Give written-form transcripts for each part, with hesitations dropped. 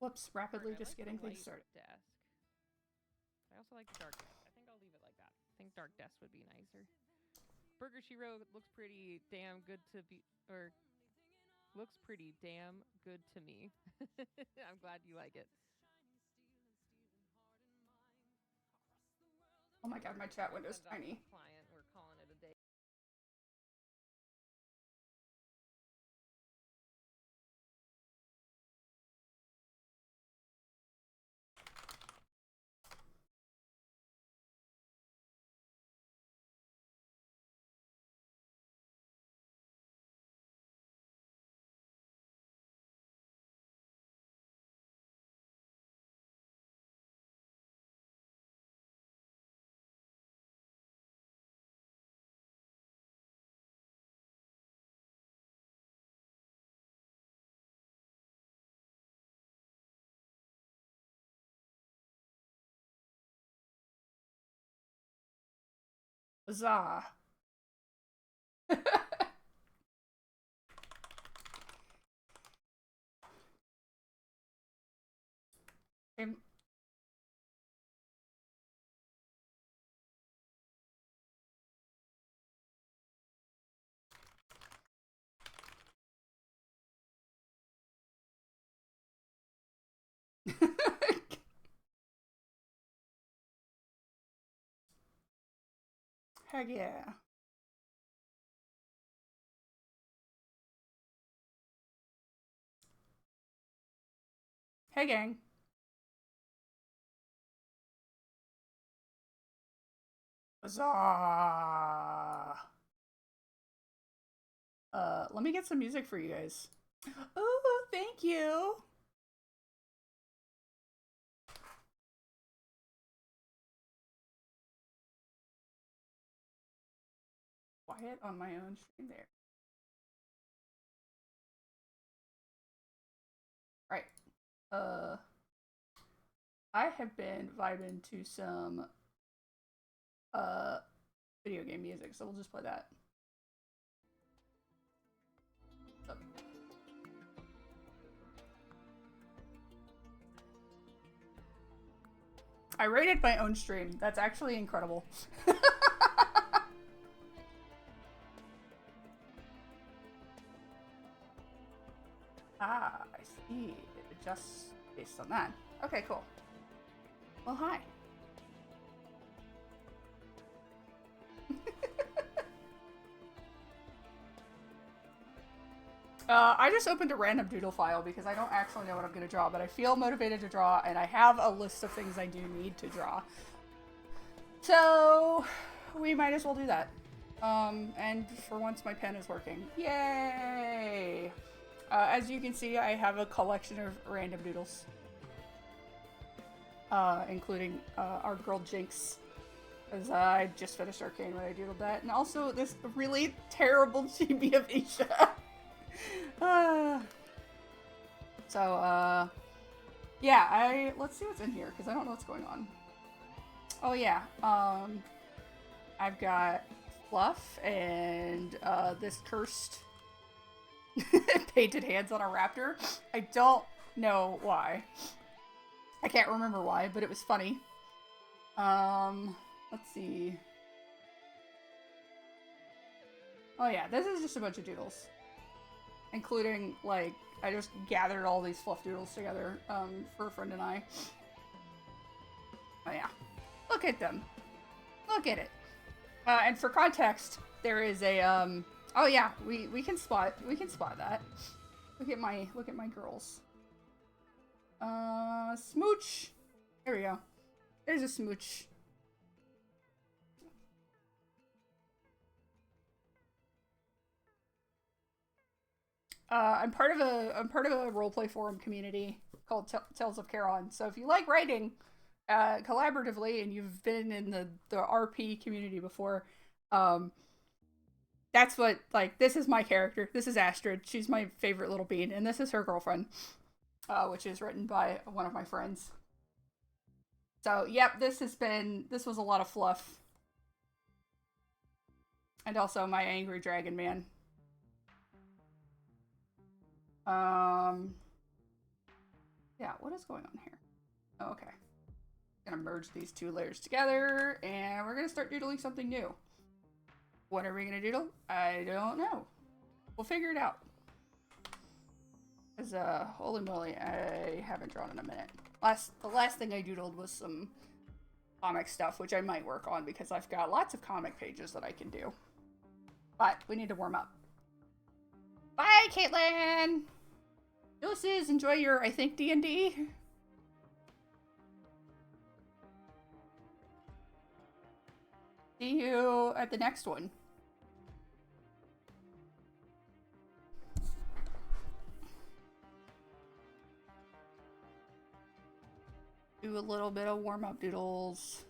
Whoops, rapidly I just like getting the things light started. desk. I also like the dark desk. I think I'll leave it like that. I think dark desk would be nicer. Burger She Wrote looks pretty damn good to be, or looks pretty damn good to me. I'm glad you like it. Oh my god, my Before chat we window's send it off to tiny. the client, we're calling it a day. Huzzah. Heck yeah. Hey, gang. Huzzah. Let me get some music for you guys. Oh, thank you. Quiet on my own stream there. Right. Uh, I have been vibing to some uh video game music, so we'll just play that. So, I rated my own stream. That's actually incredible. Ah, I see. It adjusts based on that. Okay, cool. Well, hi. I just opened a random doodle file because I don't actually know what I'm going to draw, but I feel motivated to draw, and I have a list of things I do need to draw. So, we might as well do that. And for once, my pen is working. Yay! As you can see, I have a collection of random doodles, including our girl Jinx, as I just finished Arcane when I doodled that, and also this really terrible chibi of Isha. So, yeah, let's see what's in here, because I don't know what's going on. Oh, yeah, I've got Fluff and this cursed painted hands on a raptor. I don't know why. I can't remember why, but it was funny. Let's see. Oh yeah, this is just a bunch of doodles. Including, like, I just gathered all these fluff doodles together, for a friend and I. Oh yeah. Look at them. Look at it. And for context, there is a, oh yeah, we can spot that. Look at my girls. Smooch. There we go. There's a smooch. I'm part of a roleplay forum community called Tales of Charon. So if you like writing collaboratively and you've been in the RP community before, um, that's what, like, this is my character. This is Astrid. She's my favorite little bean, and this is her girlfriend, which is written by one of my friends. So yep, this was a lot of fluff, and also my angry dragon man. Um, Yeah, what is going on here? Oh, okay. Gonna merge these two layers together, and we're gonna start doodling something new. What are we gonna doodle? I don't know. We'll figure it out. Cause holy moly, I haven't drawn in a minute. The last thing I doodled was some comic stuff, which I might work on because I've got lots of comic pages that I can do. But we need to warm up. Bye, Caitlin. Deuces, enjoy your, I think, D&D. See you at the next one. Do a little bit of warm-up doodles.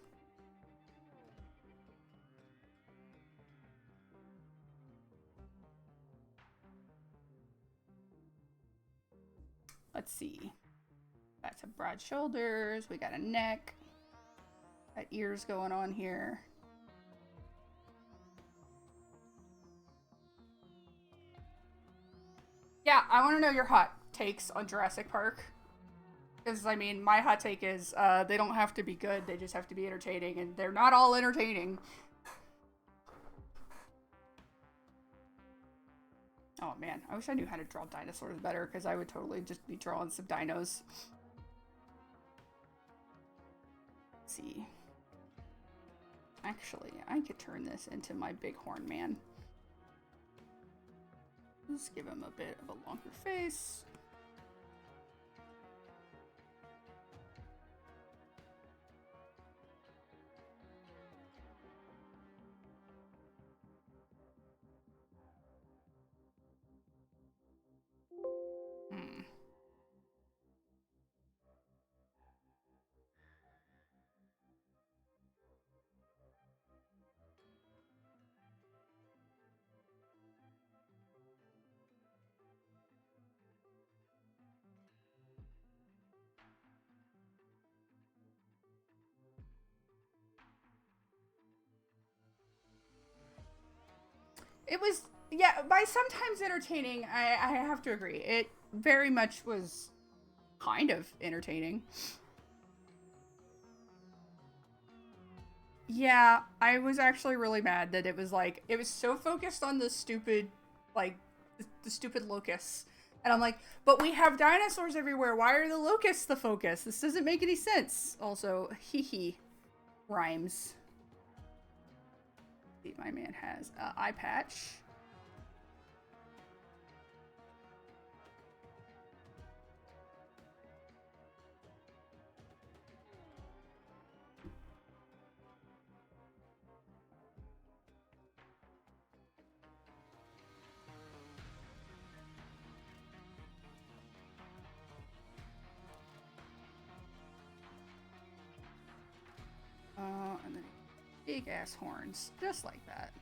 Let's see. Got some broad shoulders. We got a neck. Got ears going on here. Yeah, I want to know your hot takes on Jurassic Park. Because, I mean, my hot take is they don't have to be good. They just have to be entertaining. And they're not all entertaining. Oh, man. I wish I knew how to draw dinosaurs better. Because I would totally just be drawing some dinos. Let's see. Actually, I could turn this into my bighorn man. Just give him a bit of a longer face. It was, yeah, by sometimes entertaining, I have to agree. It very much was kind of entertaining. Yeah, I was actually really mad that it was like, it was so focused on the stupid, like, the stupid locusts. And I'm like, but we have dinosaurs everywhere. Why are the locusts the focus? This doesn't make any sense. Also, hee hee, rhymes. See, my man has an eye patch. And then big ass horns, just like that.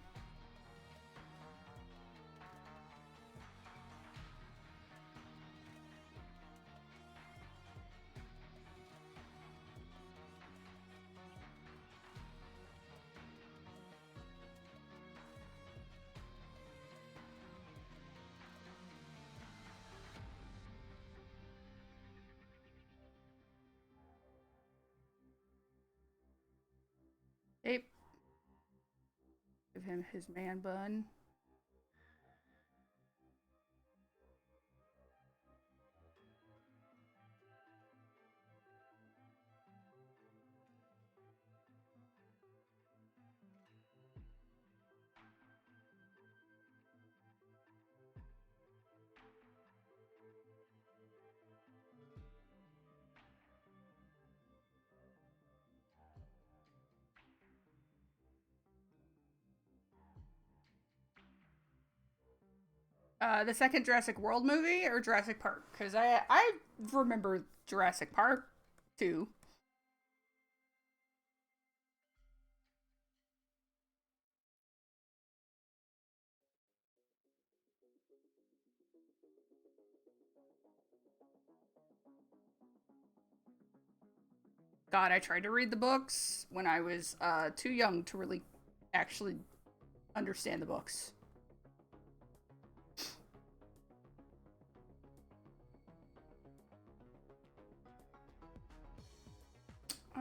Ape. Give him his man bun. The second Jurassic World movie or Jurassic Park? Because I remember Jurassic Park too. God, I tried to read the books when I was too young to really actually understand the books.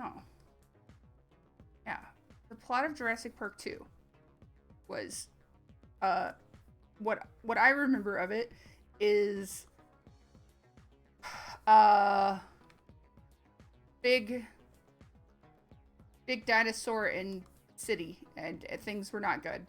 Oh, yeah. The plot of Jurassic Park 2 was uh what I remember of it is uh big big dinosaur in city and things were not good.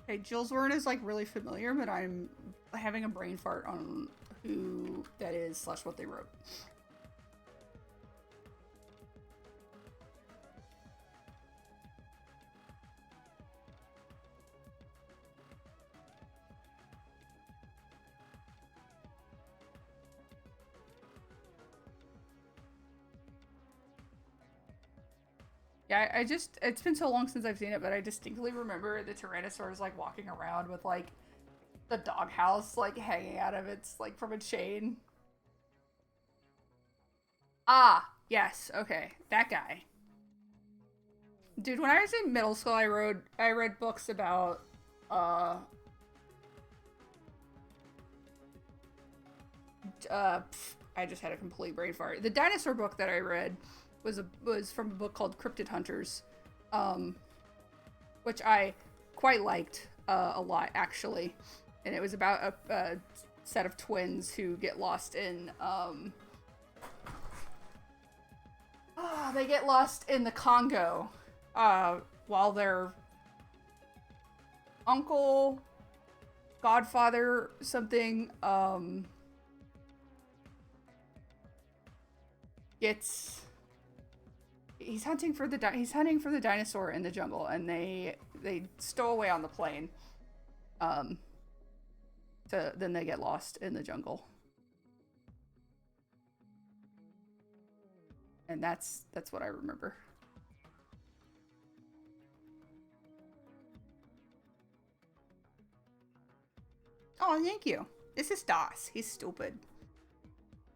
Hey, Jules Verne is like really familiar, but I'm having a brain fart on who that is slash what they wrote. Yeah, I just it's been so long since I've seen it, but I distinctly remember the Tyrannosaurus like walking around with like the doghouse like hanging out of its like from a chain. Ah, yes, okay, that guy. Dude, when I was in middle school, I read books about uh I just had a complete brain fart. The dinosaur book that I read was from a book called Cryptid Hunters, um, which I quite liked a lot actually, and it was about a set of twins who get lost in they get lost in the Congo, while their uncle, godfather, something gets he's hunting for the dinosaur in the jungle, and they stow away on the plane. Um, to then they get lost in the jungle, and that's what I remember. Oh, thank you. This is Das. He's stupid,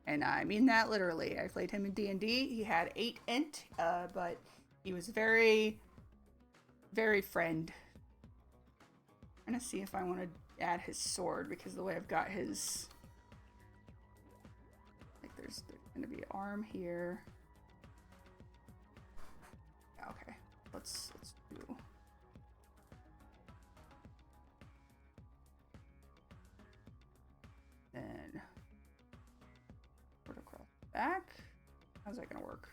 and I mean that literally. I played him in D&D. He had 8 int, but he was very friend. I'm gonna see if I want to add his sword because the way I've got his like there's gonna be an arm here. Yeah, okay. Let's do then across back. How's that gonna work?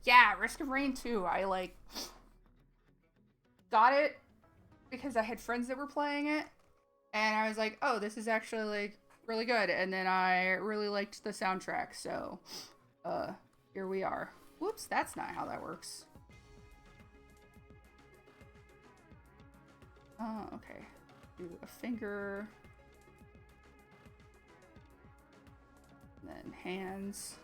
Yeah, Risk of Rain 2. I like got it because I had friends that were playing it, and I was like, oh, this is actually like really good. And then I really liked the soundtrack, so uh, here we are. Whoops, that's not how that works. Oh, okay. Do a finger, and then hands.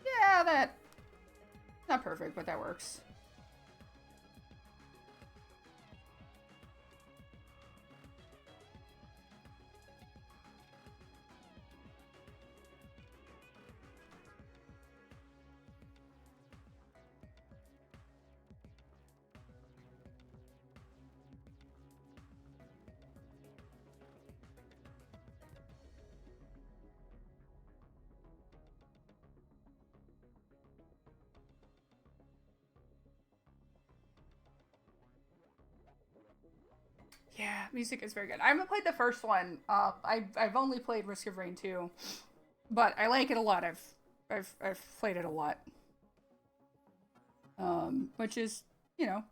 Yeah, that not perfect, but that works. Yeah, music is very good. I haven't played the first one. I've only played Risk of Rain 2, but I like it a lot. I've played it a lot. Which is,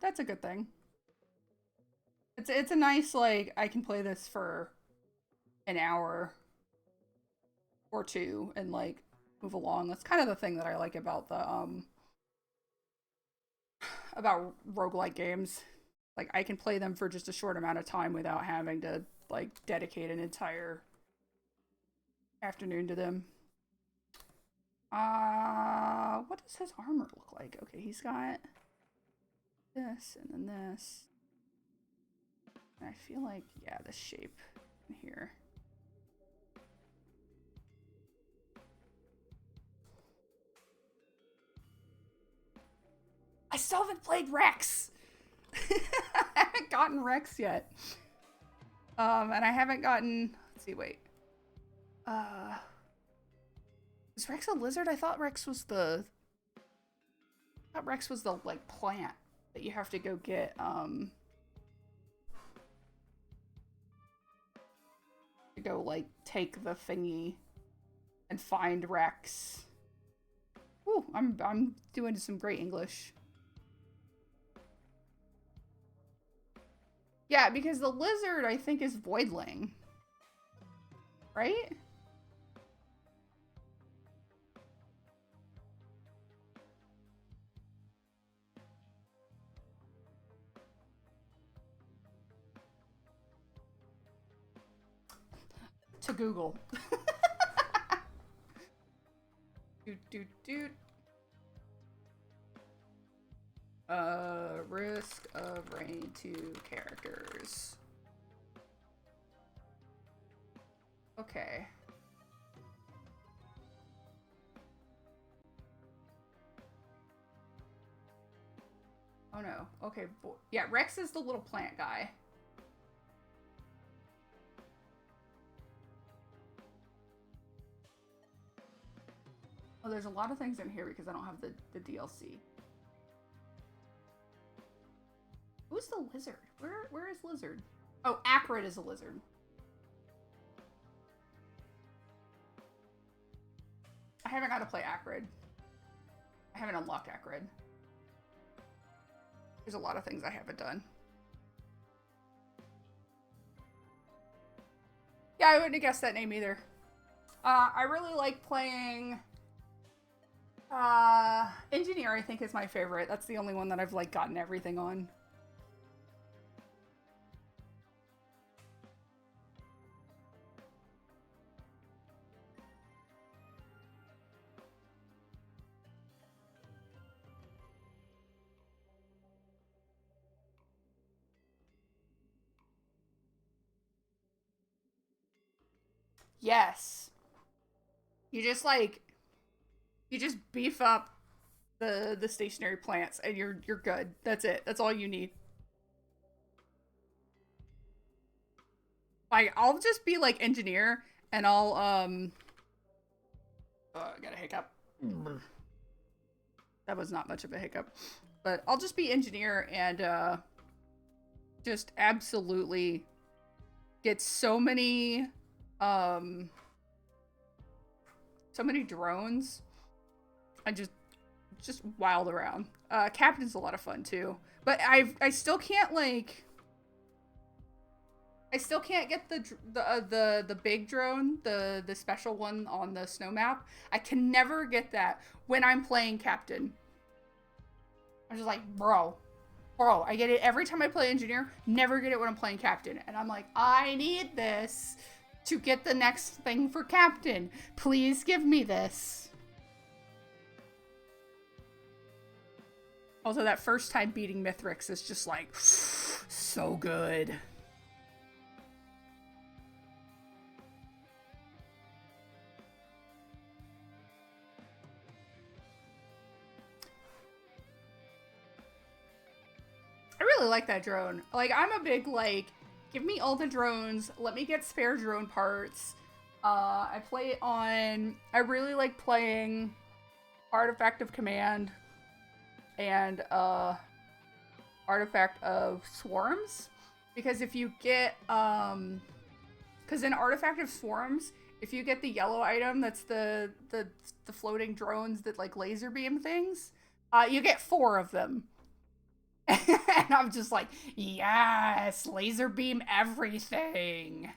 that's a good thing. It's a nice like I can play this for an hour or two and like move along. That's kind of the thing that I like about roguelike games. Like I can play them for just a short amount of time without having to like dedicate an entire afternoon to them. What does his armor look like? Okay, he's got this and then this. And I feel like, yeah, this shape in here. I still haven't played Rex. I haven't gotten Rex yet. And I haven't gotten. Let's see. Wait. Uh, is Rex a lizard? I thought Rex was the. I thought Rex was the like plant that you have to go get. To go like take the thingy and find Rex. Ooh, I'm doing some great English. Yeah, because the lizard I think is Voidling. Right? To Google. Doot doot doot. Risk of rain to characters. Okay. Oh no. Okay. Yeah, Rex is the little plant guy. Oh, there's a lot of things in here because I don't have the DLC. Who's the lizard? Where is lizard? Oh, Acrid is a lizard. I haven't got to play Acrid. I haven't unlocked Acrid. There's a lot of things I haven't done. Yeah, I wouldn't have guessed that name either. I really like playing Engineer, I think, is my favorite. That's the only one that I've like gotten everything on. Yes. You just like you just beef up the stationary plants and you're good. That's it. That's all you need. Like I'll just be like engineer and I'll I got a hiccup. That was not much of a hiccup. But I'll just be engineer and just absolutely get um so many drones and just wild around. Captain's a lot of fun too. But I still can't like I still can't get the big drone, the special one on the snow map. I can never get that when I'm playing Captain. I'm just like, bro, I get it every time I play Engineer. Never get it when I'm playing Captain, and I'm like, I need this to get the next thing for Captain. Please give me this. Also, that first time beating Mithrix is just like so good. I really like that drone. Like, I'm a big, like, give me all the drones. Let me get spare drone parts. I play it on... I really like playing Artifact of Command and Artifact of Swarms. Because if you get... Because in Artifact of Swarms, if you get the yellow item that's the floating drones that, like, laser beam things, you get 4 of them. And I'm just like, yes, laser beam everything.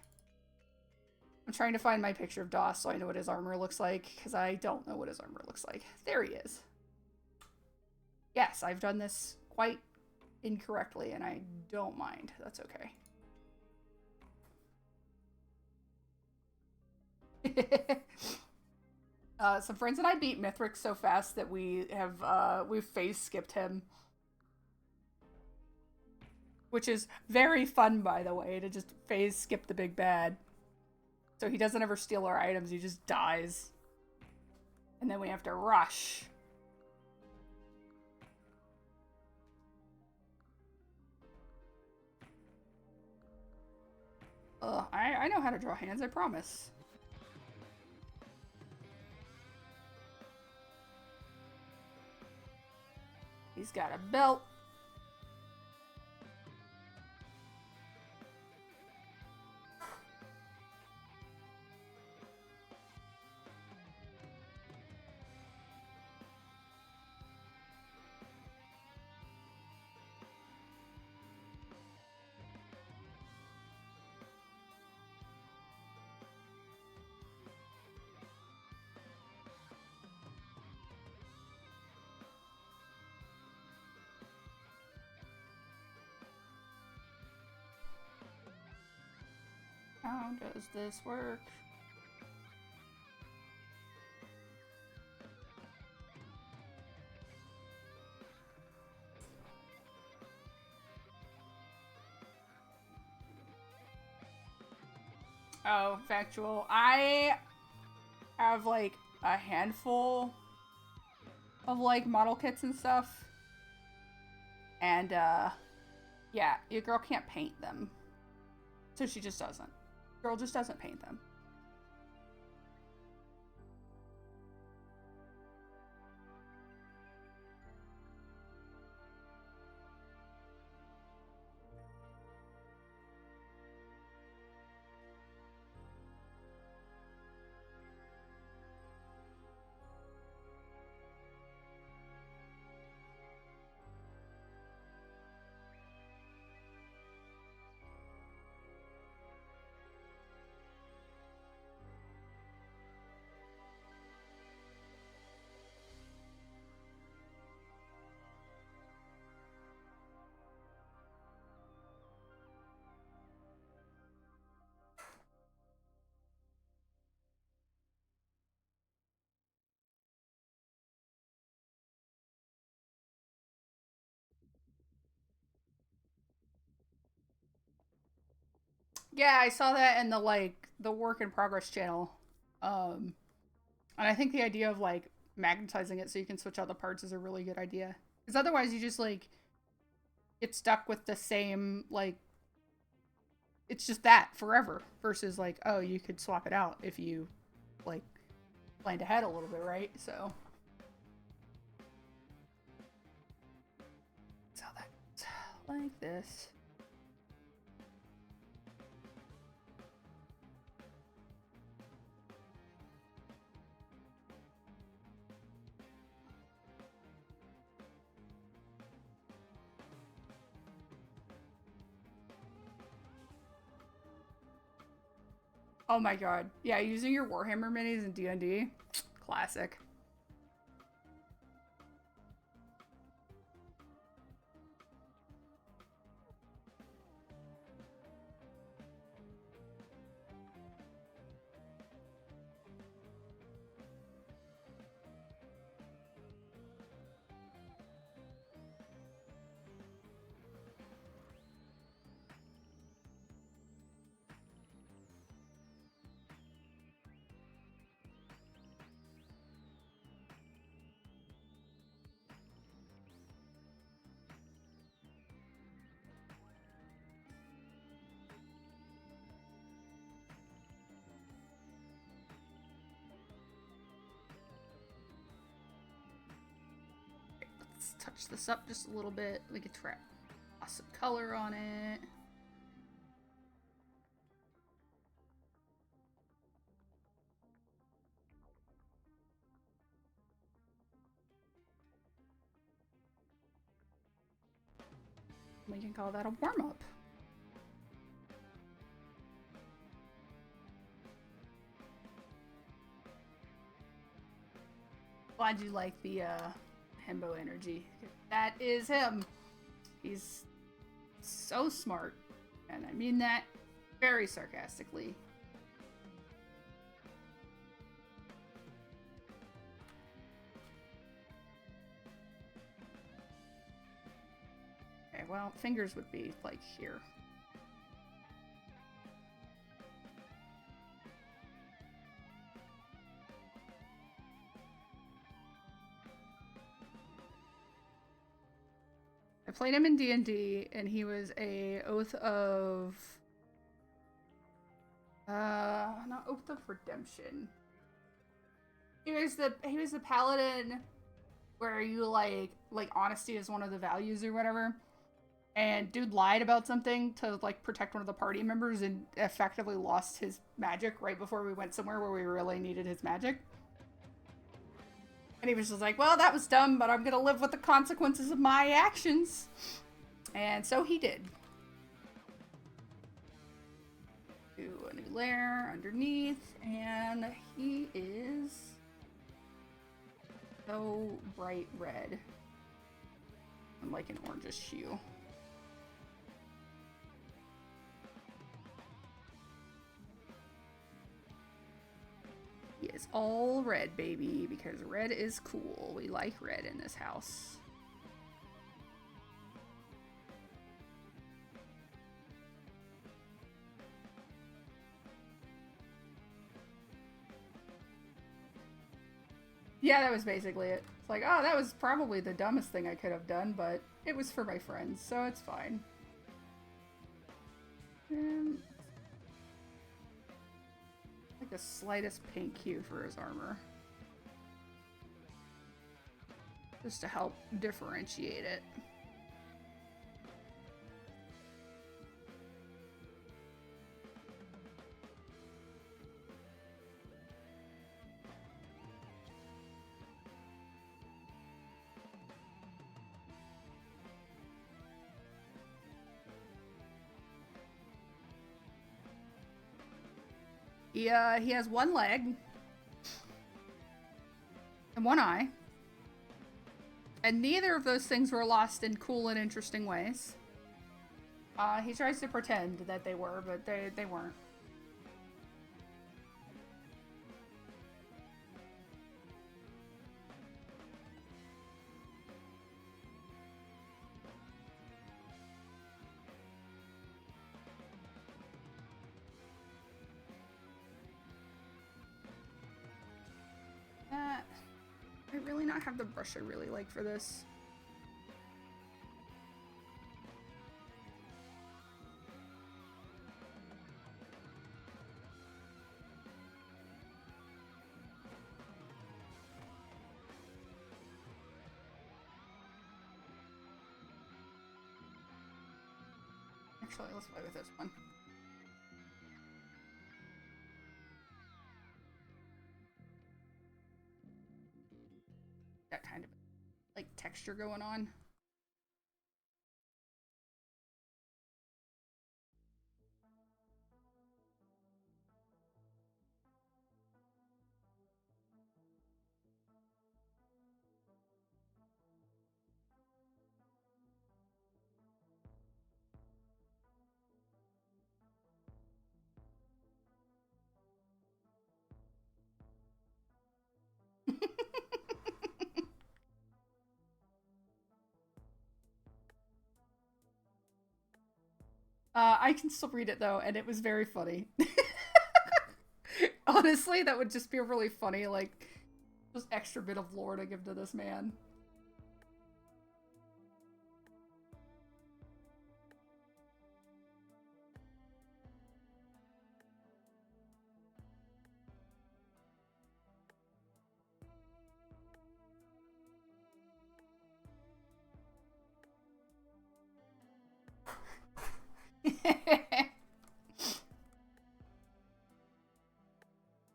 I'm trying to find my picture of Doss so I know what his armor looks like, because I don't know what his armor looks like. There he is. Yes, I've done this quite incorrectly, and I don't mind. That's okay. Some friends and I beat Mithrix so fast that we've phase skipped him, which is very fun, by the way, to just phase skip the big bad. So he doesn't ever steal our items, he just dies. And then we have to rush. I know how to draw hands, I promise. He's got a belt. How does this work? Oh, factual. I have like a handful of like model kits and stuff. And yeah, your girl can't paint them. So she just doesn't. Girl just doesn't paint them. Yeah, I saw that in the like the work in progress channel. Um and I think the idea of like magnetizing it so you can switch out the parts is a really good idea. Because otherwise you just like get stuck with the same like it's just that forever versus like oh you could swap it out if you like planned ahead a little bit, right? So that's like this. Oh my god. Yeah, using your Warhammer minis in D&D. Classic. Let's touch this up just a little bit. We could try some color on it. We can call that a warm-up. Glad you like the himbo energy. That is him. He's so smart. And I mean that very sarcastically. well, fingers would be like here. I played him in D&D, and he was a Oath of... not Oath of Redemption. He was the paladin where you like honesty is one of the values or whatever. And dude lied about something to like protect one of the party members and effectively lost his magic right before we went somewhere where we really needed his magic. And he was just like, well, that was dumb, but I'm gonna live with the consequences of my actions. And so he did. Do a new layer underneath, and he is so bright red. I'm like an orangish hue. He is all red, baby, because red is cool. We like red in this house. Yeah, that was basically it. It's like, oh, that was probably the dumbest thing I could have done, but it was for my friends, so it's fine. Like the slightest pink hue for his armor. Just to help differentiate it. He has one leg and one eye. And neither of those things were lost in cool and interesting ways. He tries to pretend that they were, but they weren't. I really not have the brush I really like for this. Actually, let's play with this one. That kind of like texture going on. I can still read it though, and it was very funny. Honestly, that would just be a really funny, like, just extra bit of lore to give to this man.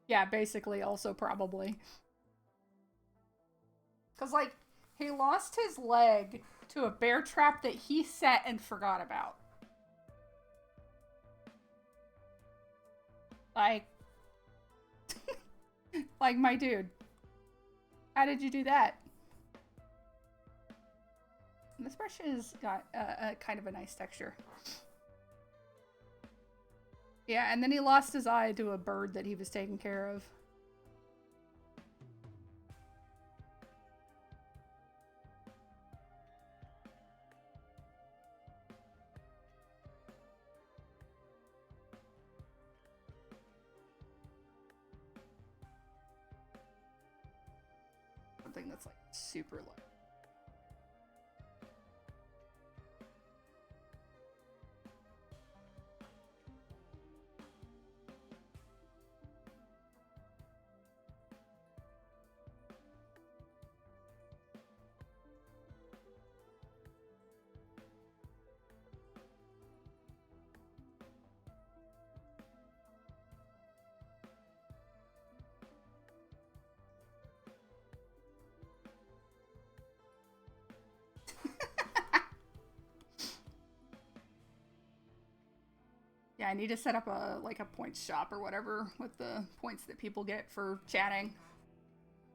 Yeah, basically, also probably. Because, like, he lost his leg to a bear trap that he set and forgot about. Like, like, my dude. How did you do that? This brush has got a kind of a nice texture. Yeah, and then he lost his eye to a bird that he was taking care of. something that's like super light. Yeah, I need to set up a like a points shop or whatever with the points that people get for chatting.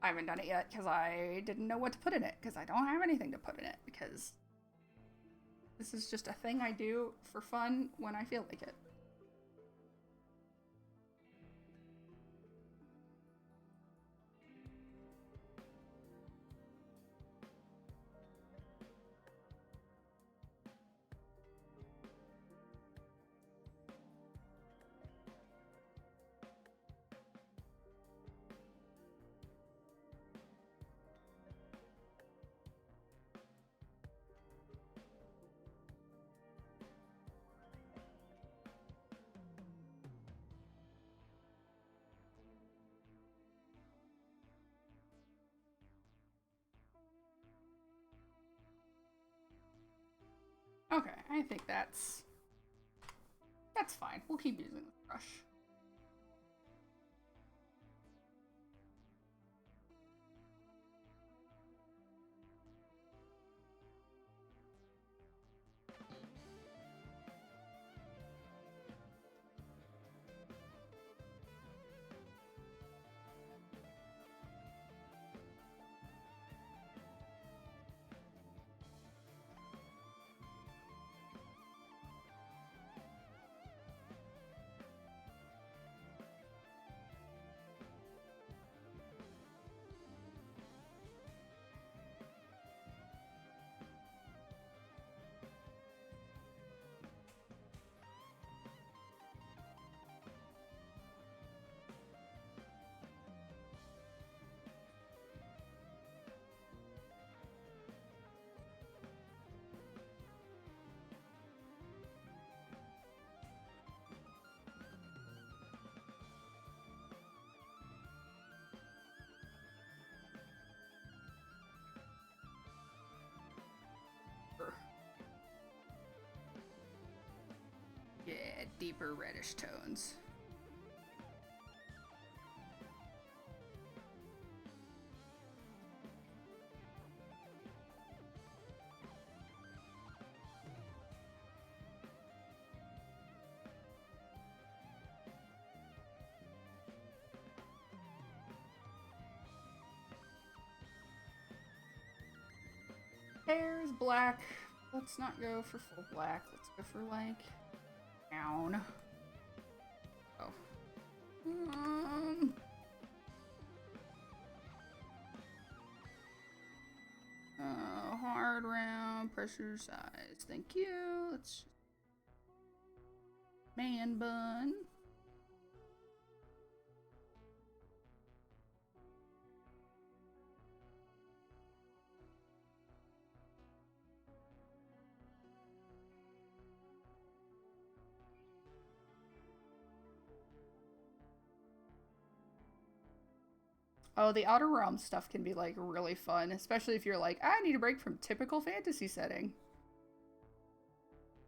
I haven't done it yet because I didn't know what to put in it because I don't have anything to put in it because this is just a thing I do for fun when I feel like it. Okay, I think that's fine. We'll keep using the brush. Yeah, deeper reddish tones. Hair is black. Let's not go for full black. Let's go for like brown. Oh. Hard round pressure size. Thank you. Let's man bun. Oh, the Outer Realm stuff can be like really fun, especially if you're like, I need a break from typical fantasy setting.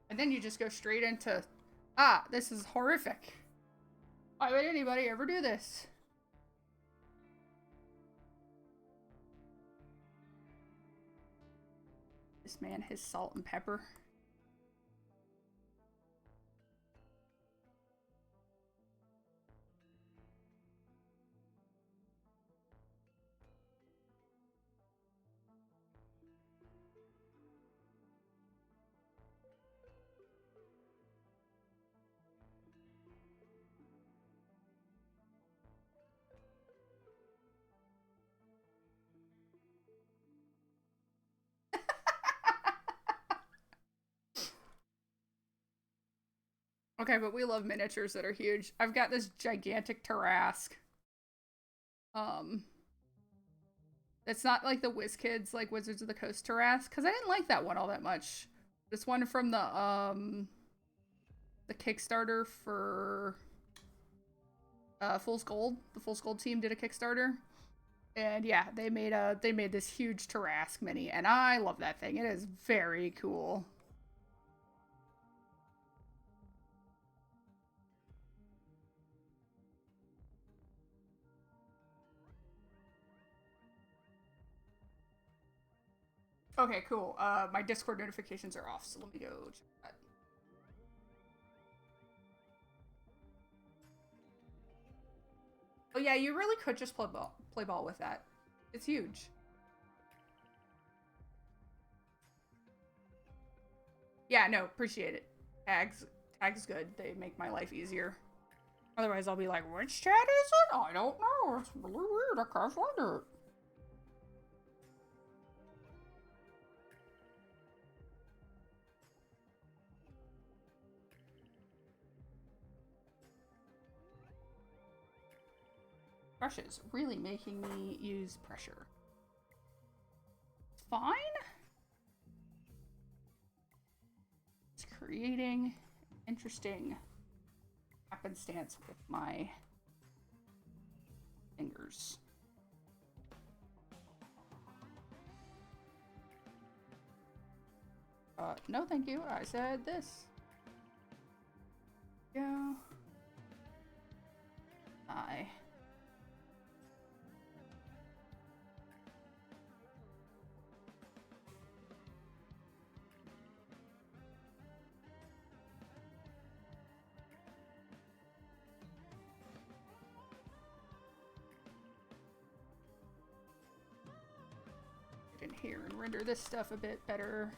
And then you just go straight into, this is horrific. Why would anybody ever do this? This man has salt and pepper. Okay, but we love miniatures that are huge. I've got this gigantic Tarrasque. Um, It's not like the WizKids, like Wizards of the Coast Terras, because I didn't like that one all that much. This one from the Kickstarter for Fool's Gold. The Fool's Gold team did a Kickstarter. And yeah, they made this huge Tarrasque mini, and I love that thing. It is very cool. Okay, cool. My Discord notifications are off, so let me go check that. Oh yeah, you really could just play ball with that. It's huge. Yeah, no, appreciate it. Tags good. They make my life easier. Otherwise, I'll be like, which chat is it? I don't know. It's really weird. I can't find it. Brushes really making me use pressure. It's fine. It's creating interesting happenstance with my fingers. No thank you. I said this. Go. I. Get in here and render this stuff a bit better.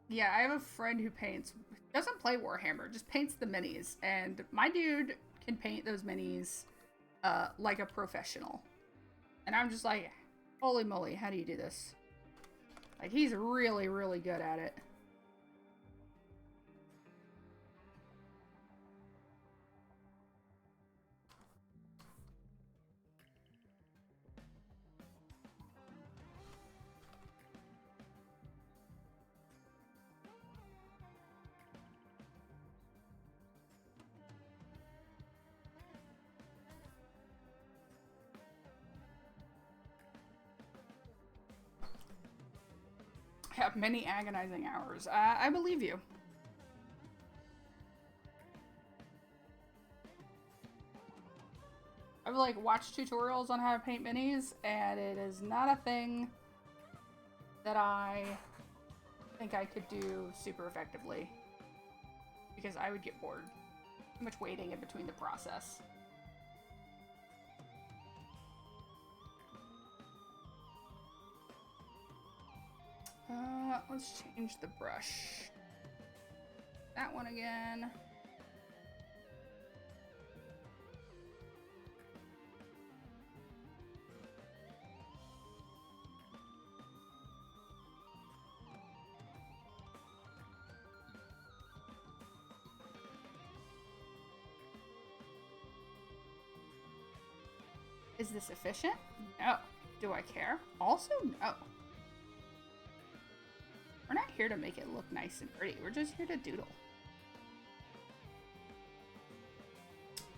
Yeah, I have a friend who paints, doesn't play Warhammer, just paints the minis. And my dude can paint those minis like a professional. And I'm just like, holy moly, how do you do this? Like, he's really, really good at it. Have many agonizing hours. I believe you. I've like watched tutorials on how to paint minis, and it is not a thing that I think I could do super effectively because I would get bored. Too much waiting in between the process. Let's change the brush. That one again. Is this efficient? No. Do I care? Also, no. We're not here to make it look nice and pretty. We're just here to doodle.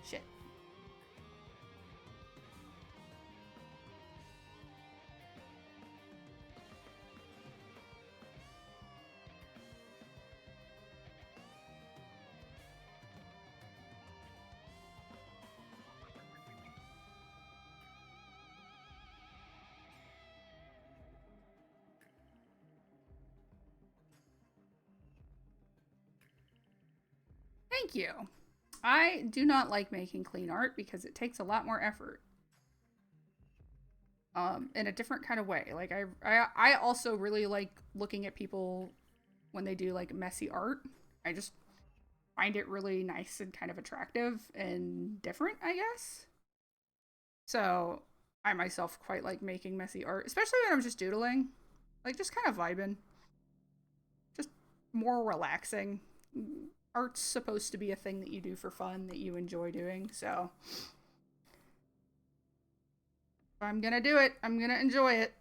Shit. Thank you. I do not like making clean art because it takes a lot more effort. In a different kind of way. Like I also really like looking at people when they do like messy art. I just find it really nice and kind of attractive and different, I guess. So I myself quite like making messy art, especially when I'm just doodling, like just kind of vibing, just more relaxing. Art's supposed to be a thing that you do for fun, that you enjoy doing. So if I'm gonna do it, I'm gonna enjoy it.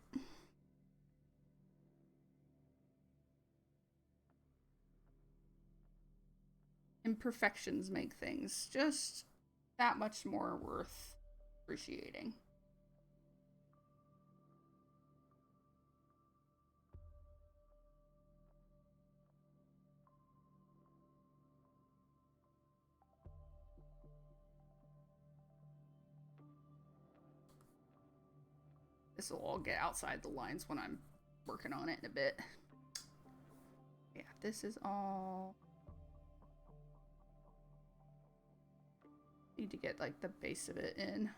Imperfections make things just that much more worth appreciating. This will all get outside the lines when I'm working on it in a bit. Yeah, this is all. Need to get like the base of it in.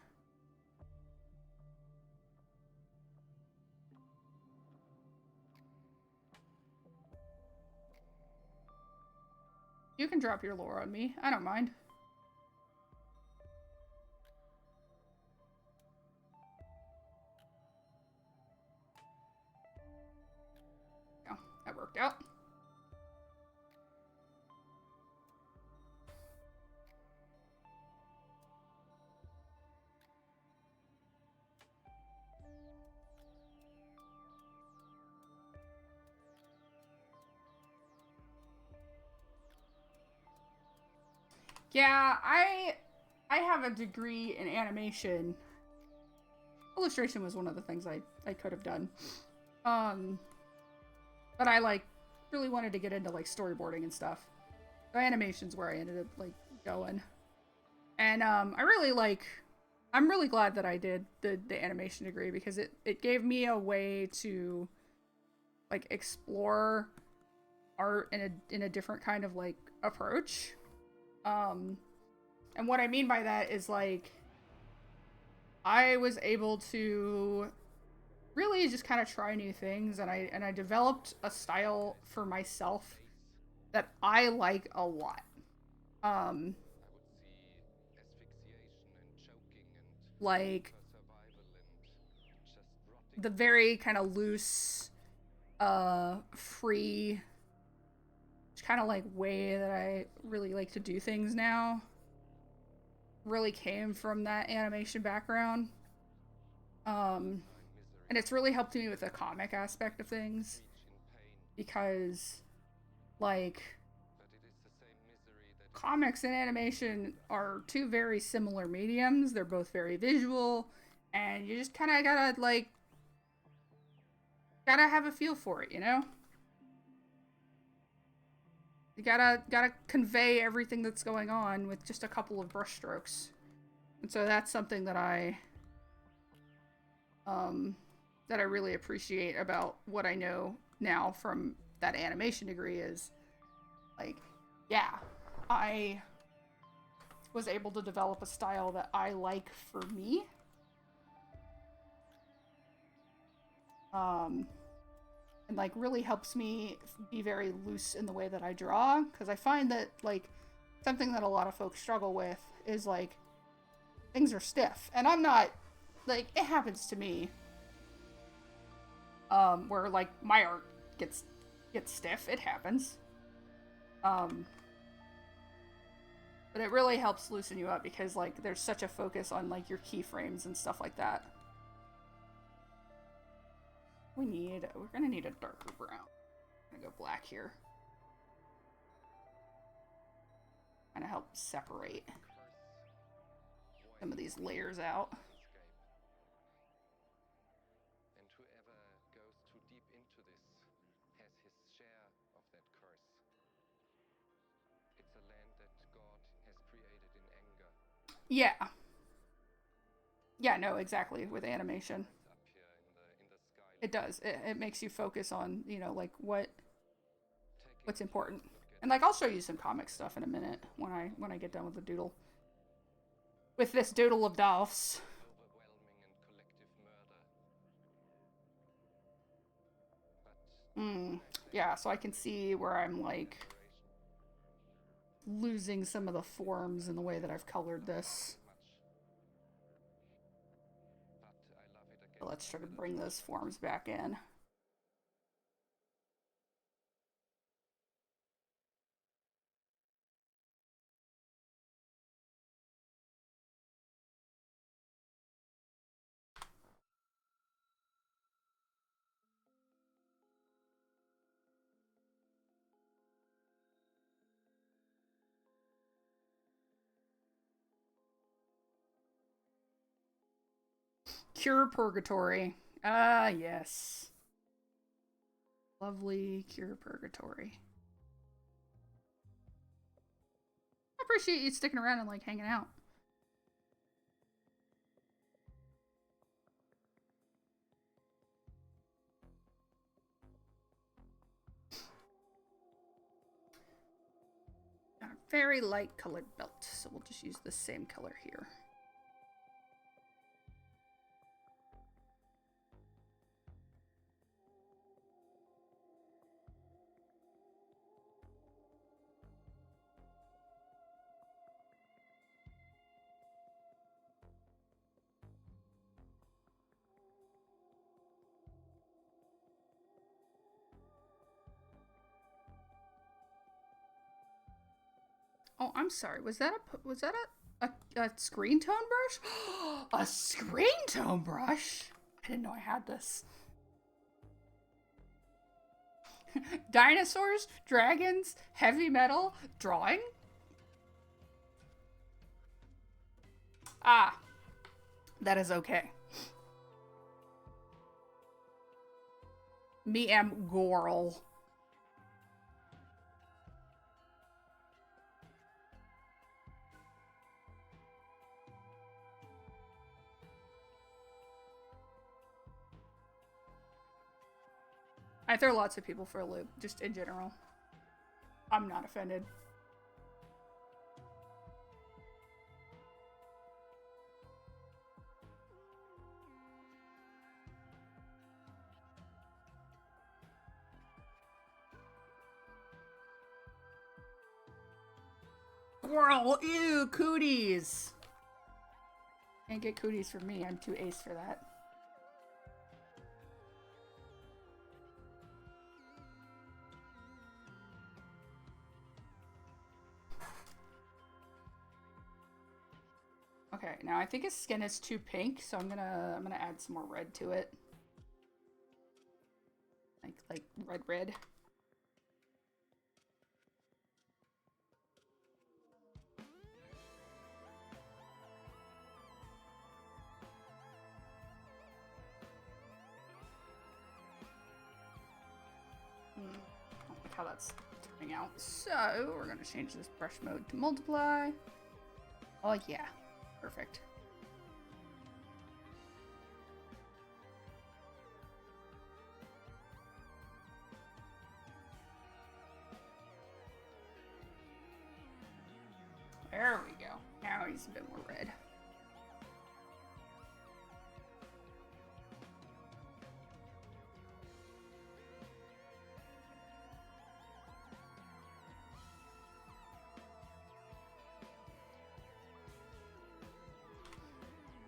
You can drop your lore on me. I don't mind. Oh, that worked out. Yeah, I have a degree in animation. Illustration was one of the things I could have done. Um but I like really wanted to get into like storyboarding and stuff. So animation's where I ended up like going. And I really like I'm really glad that I did the animation degree because it gave me a way to like explore art in a different kind of like approach. Um and what I mean by that is like I was able to really just kind of try new things and I developed a style for myself that I like a lot. Um like the very kind of loose free kind of like way that I really like to do things now really came from that animation background. Um and it's really helped me with the comic aspect of things because like comics and animation are two very similar mediums. They're both very visual, and you just kind of gotta have a feel for it, you know. You gotta convey everything that's going on with just a couple of brushstrokes, and so that's something um that I really appreciate about what I know now from that animation degree is like, yeah, I was able to develop a style that I like for me. Um, and like really helps me be very loose in the way that I draw because I find that like something that a lot of folks struggle with is like things are stiff and I'm not like it happens to me where like my art gets stiff. It happens. Um but it really helps loosen you up because like there's such a focus on like your keyframes and stuff like that. We're gonna need a darker brown. I'm gonna go black here. Kind of help separate some of these layers out. And whoever goes too deep into this has his share of that curse. It's a land that God has created in anger. Yeah. Yeah, no, exactly. With animation, Up here in the sky. it does. It makes you focus on, you know, like what's Taking important. look at And like I'll show you some comic stuff in a minute when I get done with the doodle. With this doodle of Dolphs. overwhelming and collective murder. But Mm. Yeah, so I can see where I'm like losing some of the forms in the way that I've colored this. So let's try to bring those forms back in. Cure Purgatory. Ah, yes. Lovely Cure Purgatory. I appreciate you sticking around and like hanging out. Got a very light colored belt, so we'll just use the same color here. Oh, I'm sorry. Was that a screen tone brush? A screen tone brush? I didn't know I had this. Dinosaurs, dragons, heavy metal, drawing? Ah, that is okay. Me am Gorl. I throw lots of people for a loop, just in general. I'm not offended. Squirrel, ew, cooties. Can't get cooties from me. I'm too ace for that. Okay, now I think his skin is too pink, so I'm gonna add some more red to it. Like red. I don't like how that's turning out. So we're gonna change this brush mode to multiply. Oh yeah, perfect. There we go. Now he's a bit more red.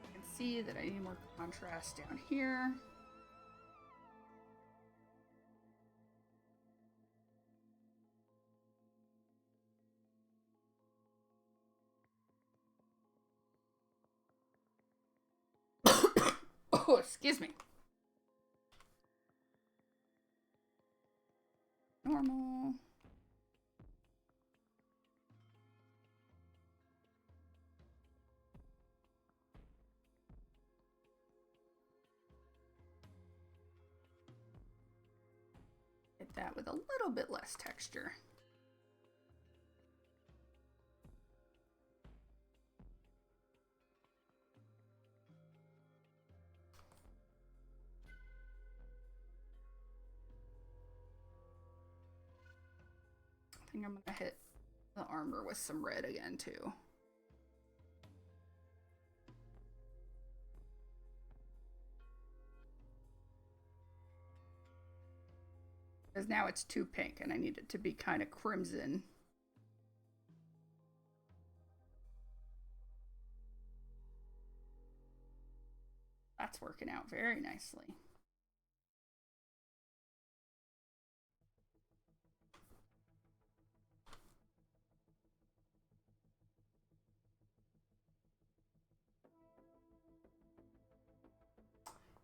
I can see that I need more contrast down here. Oh, excuse me. Normal. Hit that with a little bit less texture. I think I'm gonna hit the armor with some red again too. Because now it's too pink and I need it to be kind of crimson. That's working out very nicely.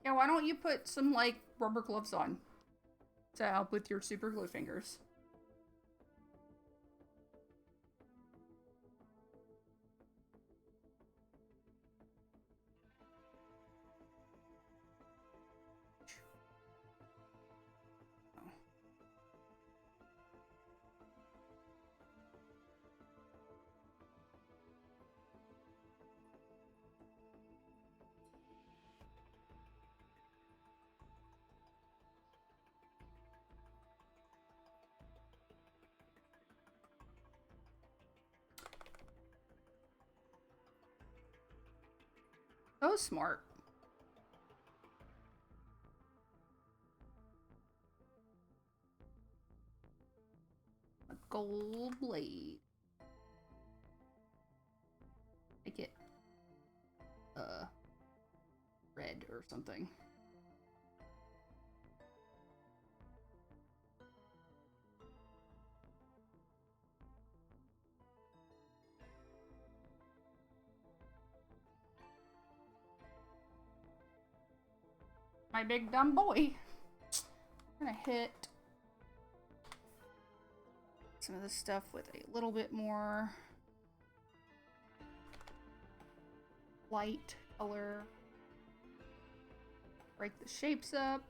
Yeah, why don't you put some like rubber gloves on to help with your super glue fingers? Oh, smart. A gold blade. Make it red or something. My big dumb boy. I'm gonna hit some of this stuff with a little bit more light color. Break the shapes up.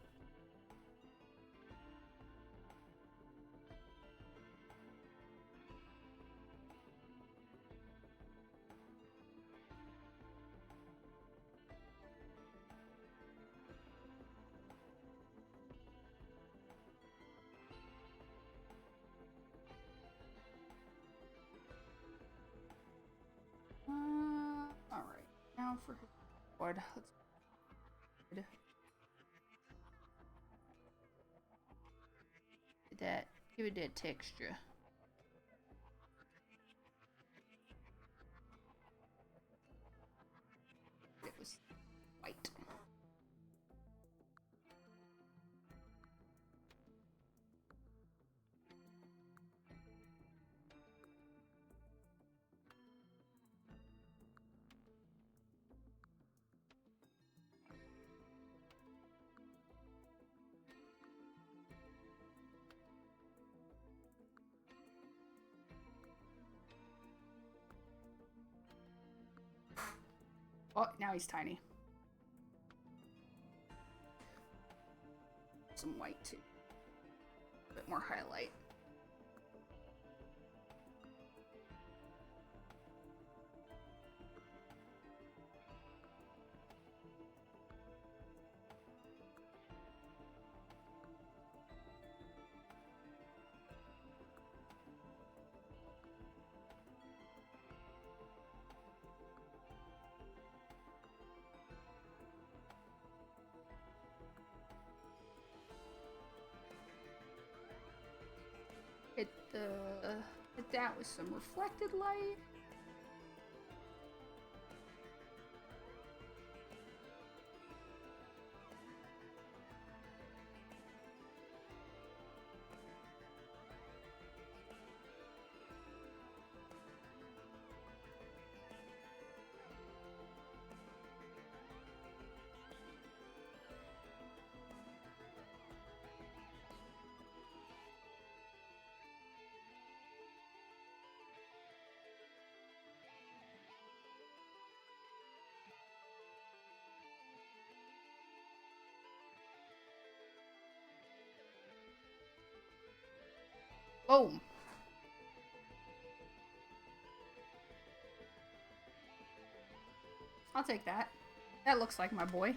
Alright. Now for his wood. Let's that. Give it that texture. It was white. Oh, now he's tiny. Some white too. A bit more highlight. Hit that with some reflected light. Boom. I'll take that. That looks like my boy.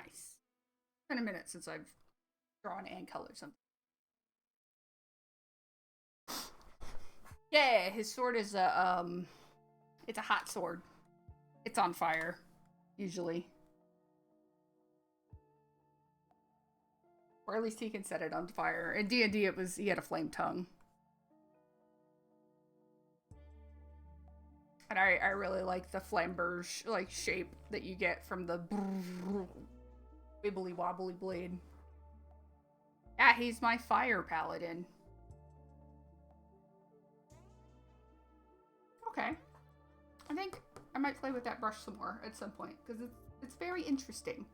Nice. It's been a minute since I've drawn and colored something. Yeah, his sword is it's a hot sword. It's on fire, usually. Or at least he can set it on fire. In D&D, he had a flame tongue. And I really like the flamberge like shape that you get from the wibbly wobbly blade. Yeah, he's my fire paladin. Okay. I think I might play with that brush some more at some point, because it's very interesting.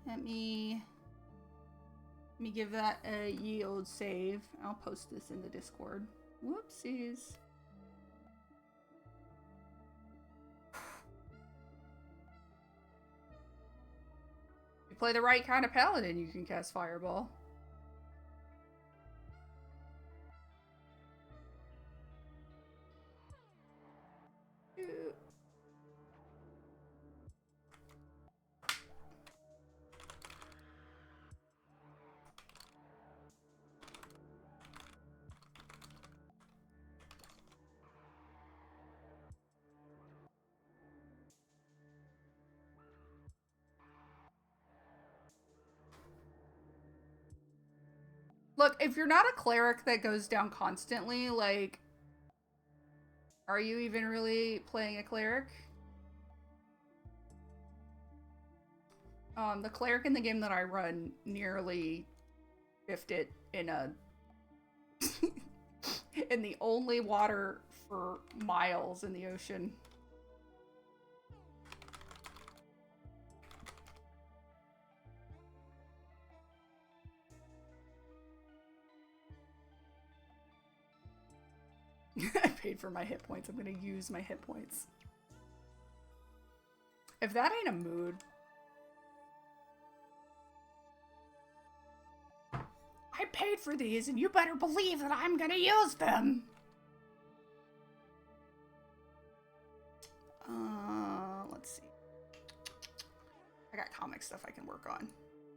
Let me give that a ye old save. I'll post this in the Discord. Whoopsies. If you play the right kind of paladin, you can cast Fireball. Look, if you're not a cleric that goes down constantly, like, are you even really playing a cleric? The cleric in the game that I run nearly biffed it in a in the only water for miles in the ocean. I paid for my hit points. I'm gonna use my hit points. If that ain't a mood. I paid for these, and you better believe that I'm gonna use them. Let's see. I got comic stuff I can work on.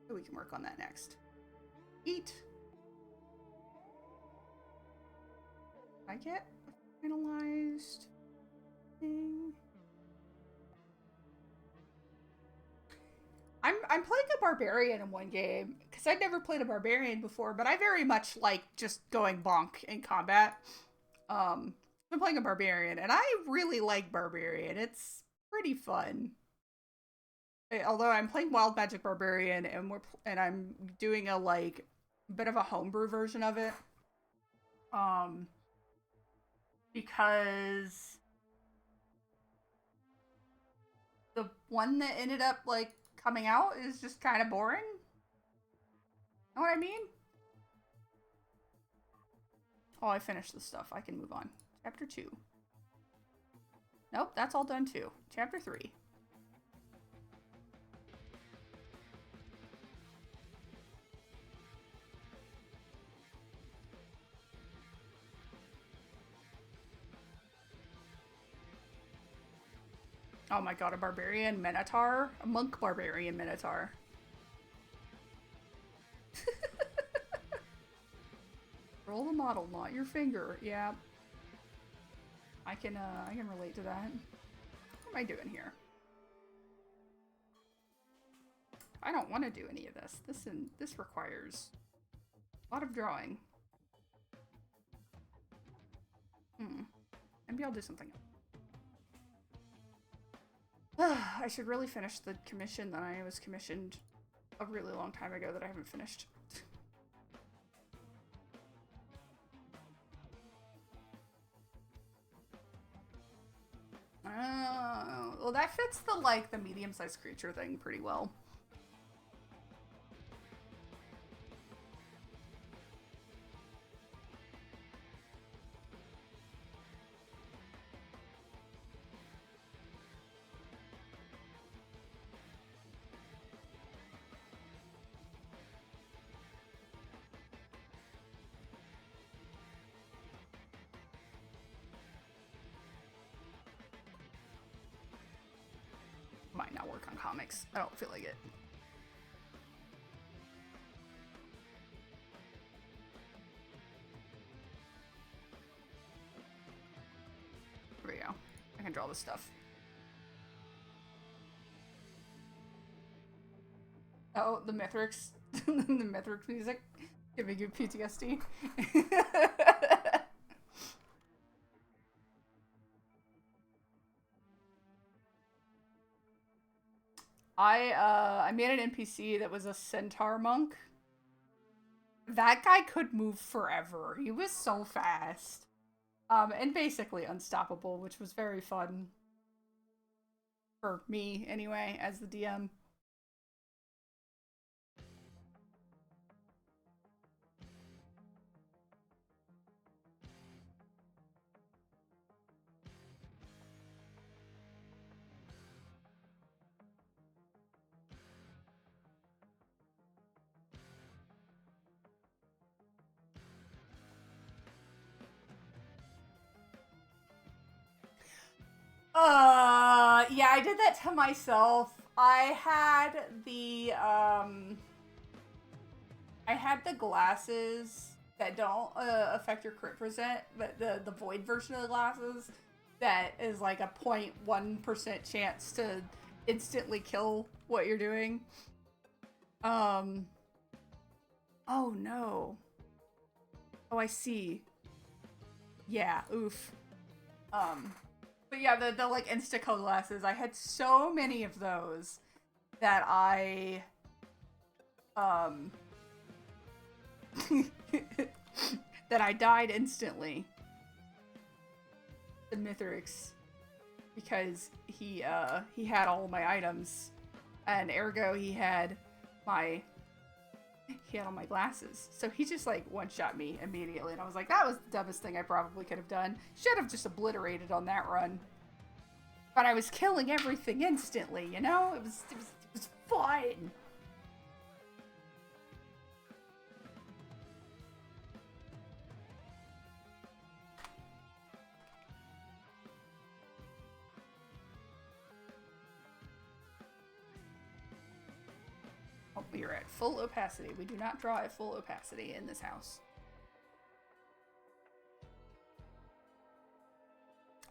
So we can work on that next. Eat. I get a finalized thing. I'm playing a barbarian in one game because I'd never played a barbarian before, but I very much like just going bonk in combat. I'm playing a barbarian, and I really like barbarian. It's pretty fun. Although I'm playing wild magic barbarian, and I'm doing a like bit of a homebrew version of it. Because the one that ended up like coming out is just kind of boring. Know what I mean? Oh, I finished the stuff. I can move on. Chapter 2. Nope, that's all done too. Chapter 3. Oh my god, a barbarian minotaur? A monk barbarian minotaur. Roll the model, not your finger. Yeah. I can relate to that. What am I doing here? I don't want to do any of this. This requires a lot of drawing. Maybe I'll do something else. I should really finish the commission that I was commissioned a really long time ago that I haven't finished. Well, that fits the medium-sized creature thing pretty well. comics. I don't feel like it. Here we go. I can draw this stuff. Oh, the Mithrix. The Mithrix music. Giving you PTSD. I made an NPC that was a centaur monk. That guy could move forever. He was so fast. And basically unstoppable, which was very fun. For me, anyway, as the DM. Yeah, I did that to myself. I had the glasses that don't affect your crit percent, but the void version of the glasses that is like a 0.1% chance to instantly kill what you're doing. Oh no. Oh, I see. Yeah, oof. But yeah, the like insta-kill glasses, I had so many of those that I that I died instantly. The Mithrix, because he had all my items, and ergo he had all my glasses. So he just like one-shot me immediately, and I was like, that was the dumbest thing I probably could have done. Should have just obliterated on that run. But I was killing everything instantly, you know? It was fun. Oh, we are at full opacity. We do not draw at full opacity in this house.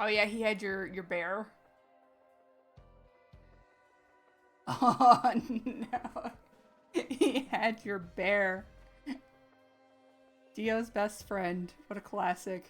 Oh yeah, he had your bear. Oh no. He had your bear. Dio's best friend. What a classic.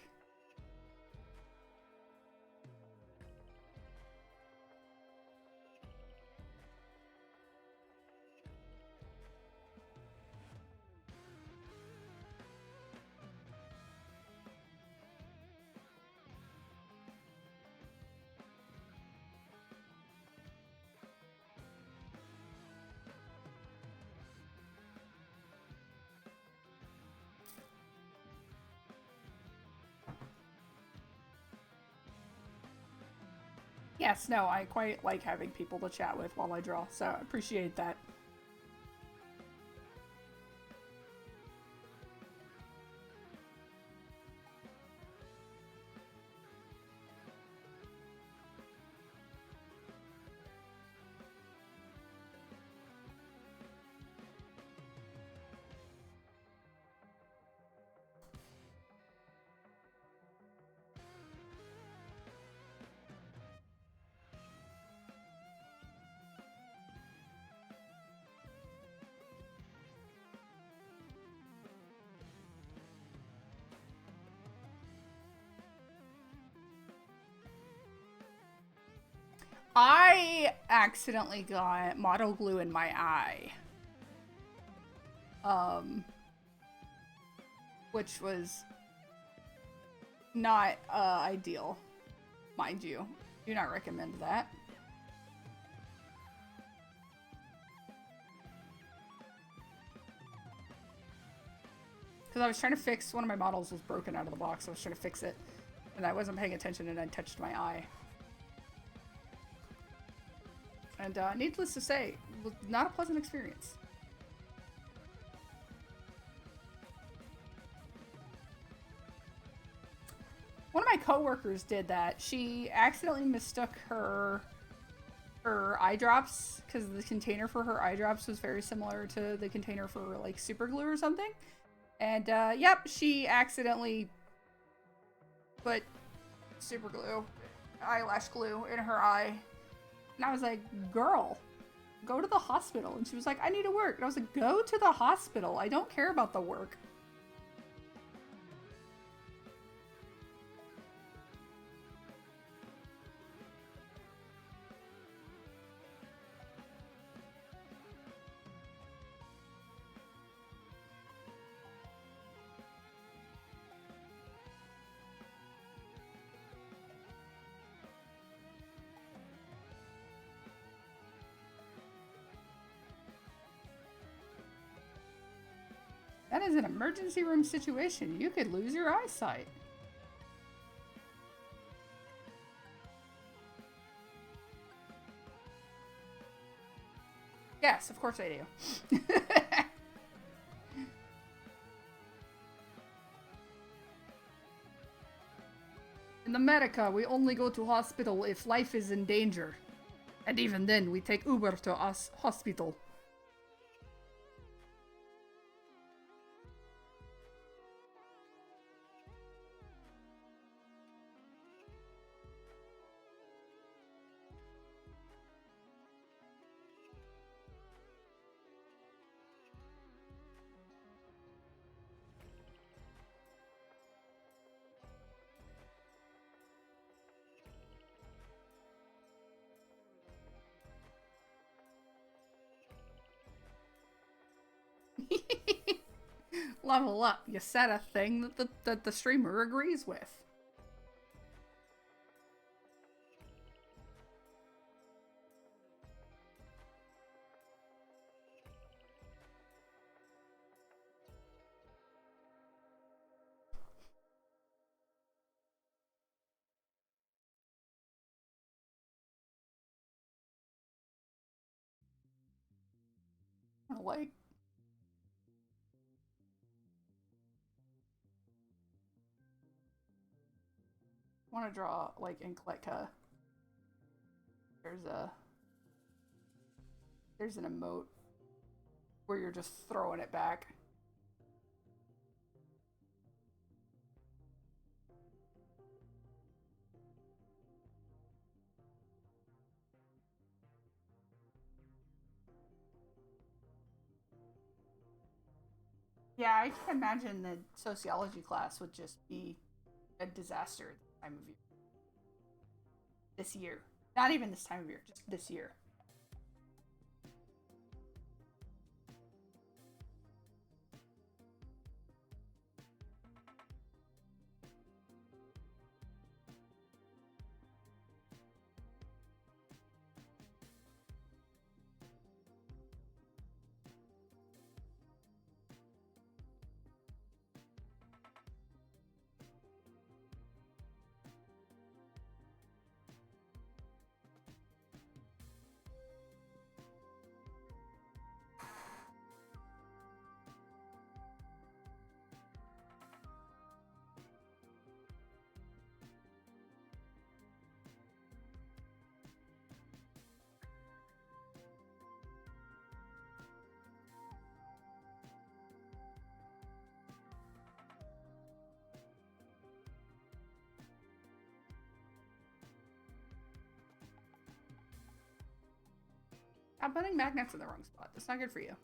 Yes, no, I quite like having people to chat with while I draw, so I appreciate that. I accidentally got model glue in my eye. Which was not ideal, mind you. Do not recommend that. Because I was trying to fix, one of my models was broken out of the box, so I was trying to fix it. And I wasn't paying attention and I touched my eye. And needless to say, it was not a pleasant experience. One of my coworkers did that. She accidentally mistook her her eye drops because the container for her eye drops was very similar to the container for like super glue or something. And yep, she accidentally put super glue, eyelash glue in her eye. And I was like, girl, go to the hospital. And she was like, I need to work. And I was like, go to the hospital. I don't care about the work. That is an emergency room situation. You could lose your eyesight. Yes, of course I do. In America, we only go to hospital if life is in danger. And even then, we take Uber to us hospital. Level up. You said a thing that the streamer agrees with. Like, I want to draw like in Kletka. There's a there's an emote where you're just throwing it back. Yeah, I can imagine the sociology class would just be a disaster this time of year. This year. Not even this time of year, just this year. I'm putting magnets in the wrong spot. That's not good for you.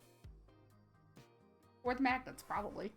Or the magnets, probably.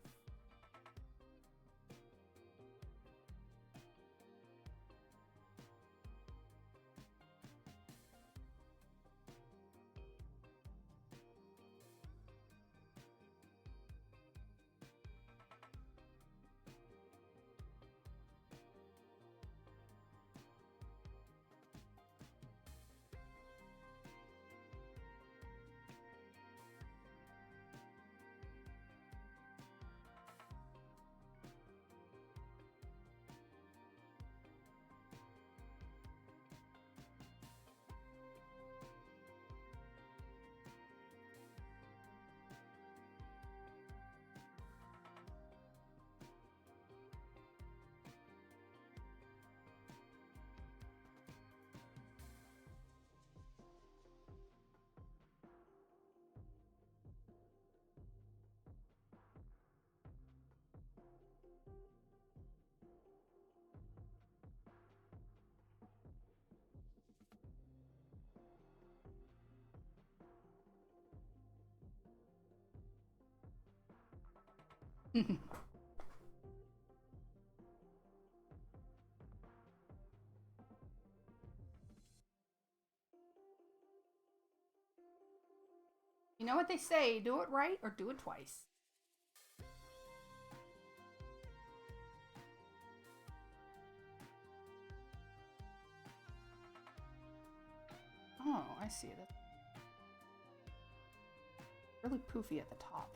You know what they say, do it right or do it twice. Oh, I see that. Really poofy at the top.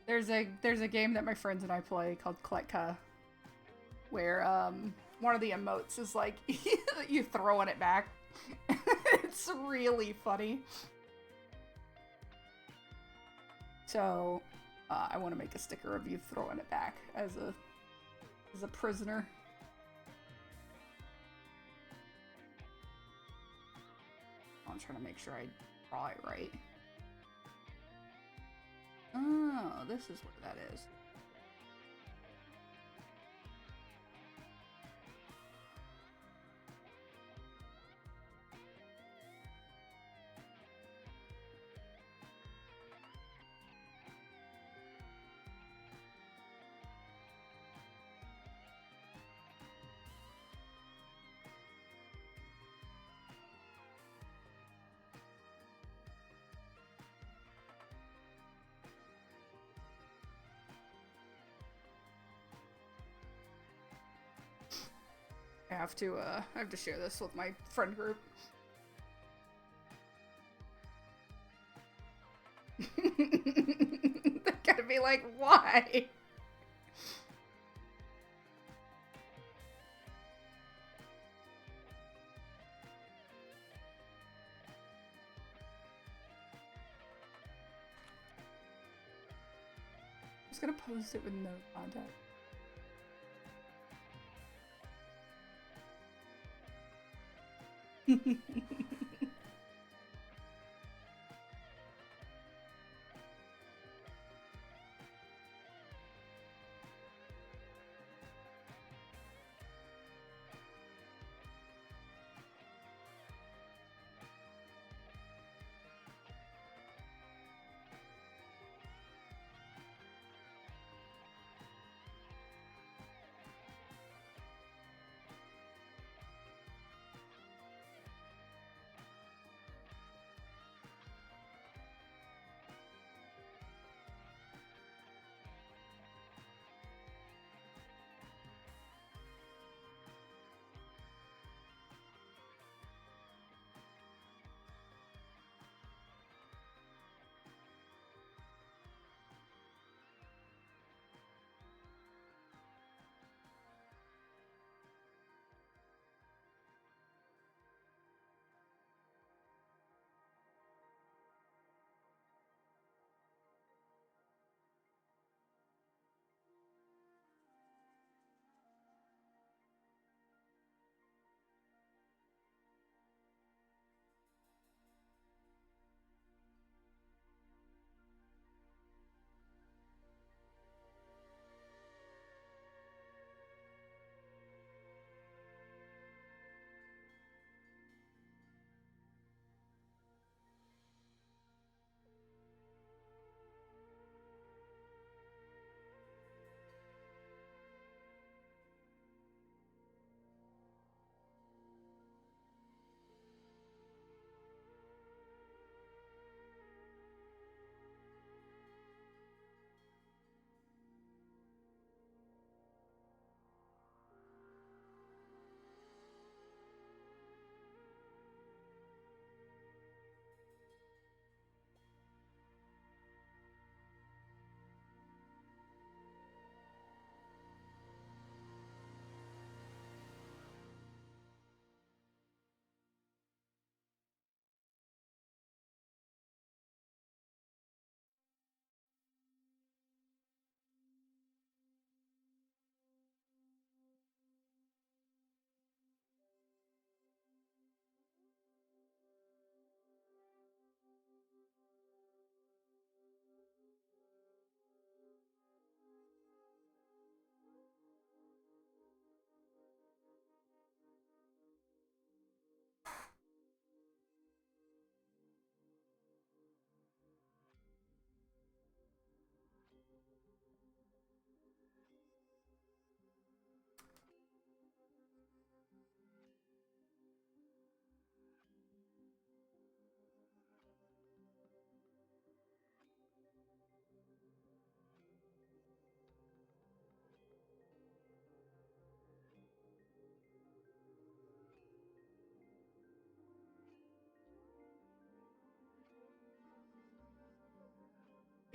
There's a game that my friends and I play called Kletka, where one of the emotes is like you throwing it back. It's really funny. So I want to make a sticker of you throwing it back as a prisoner. I'm trying to make sure I draw it right. Oh, this is what that is. I have to share this with my friend group. They're gonna be like, why? I'm just gonna post it with no contact.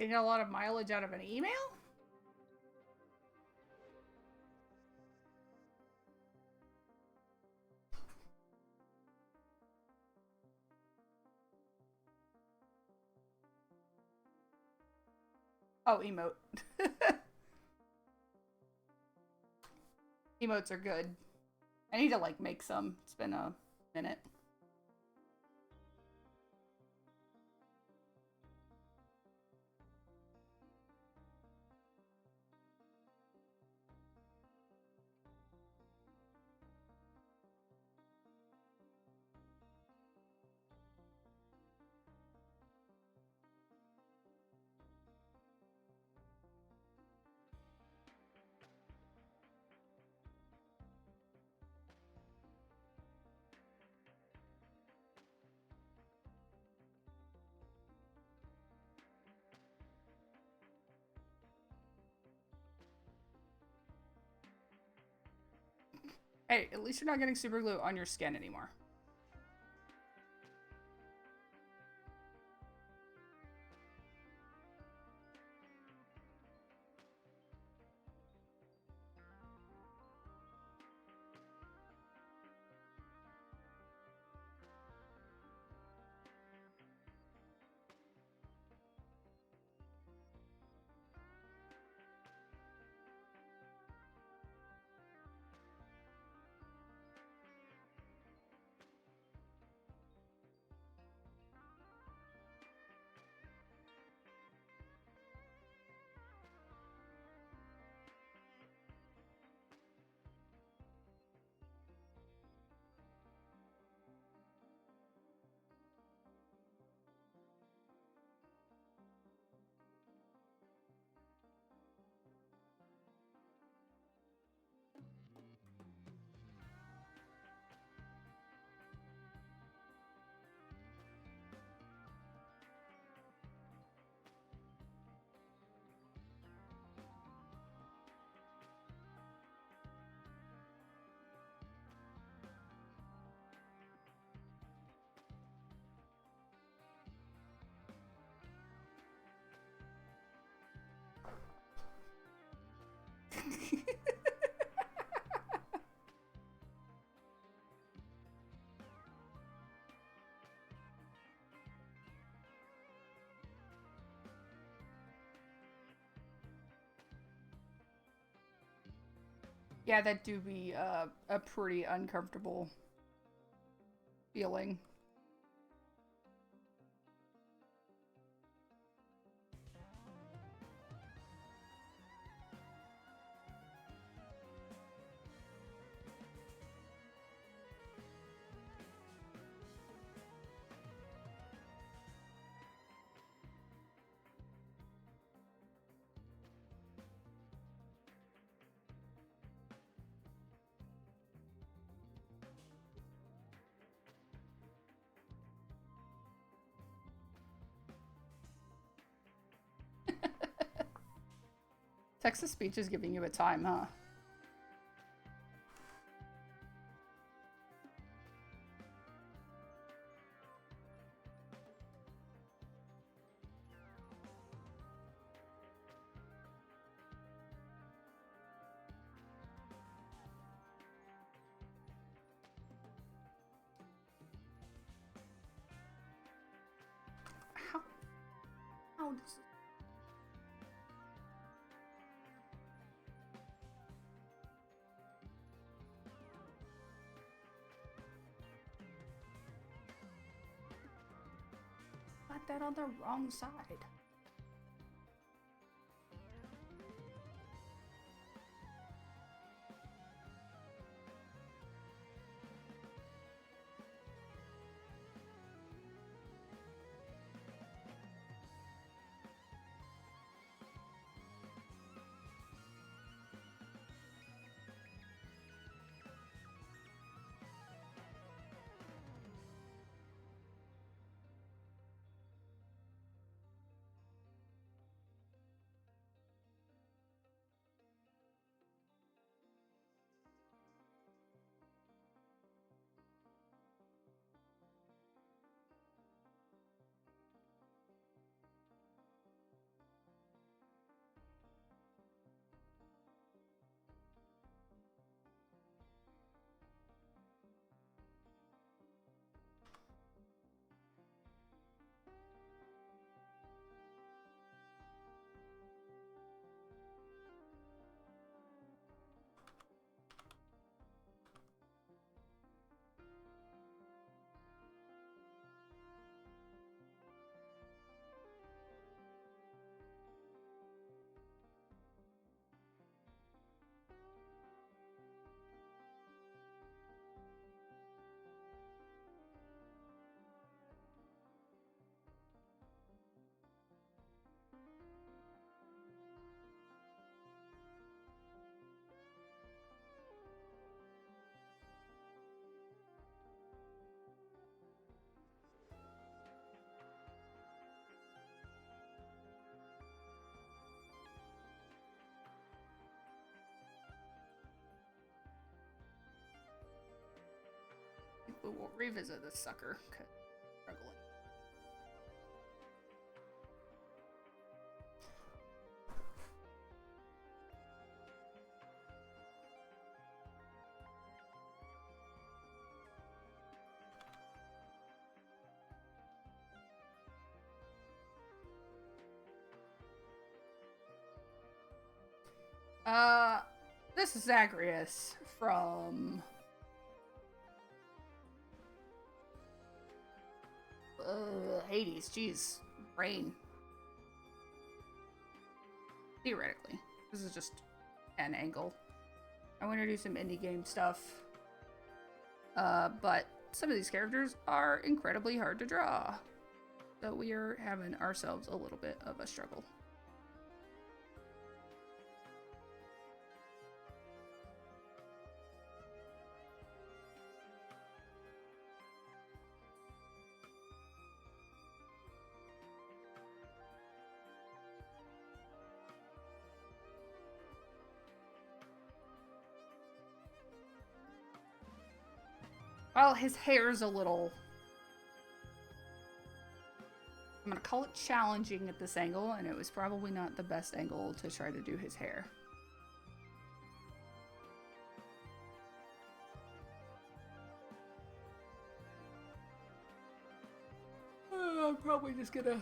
Getting a lot of mileage out of an email? Oh, emote. Emotes are good. I need to, like, make some. It's been a minute. Hey, at least you're not getting super glue on your skin anymore. Yeah, that do be a pretty uncomfortable feeling. Text to speech is giving you a time, huh? How? How does it... Got that on the wrong side. we will revisit this sucker. 'Cause I'm struggling. This is Zagreus from Hades. Jeez, brain. Theoretically, this is just an angle. I want to do some indie game stuff, but some of these characters are incredibly hard to draw, so we are having ourselves a little bit of a struggle. Well, his hair's a little... I'm gonna call it challenging at this angle, and it was probably not the best angle to try to do his hair. I'm probably just gonna...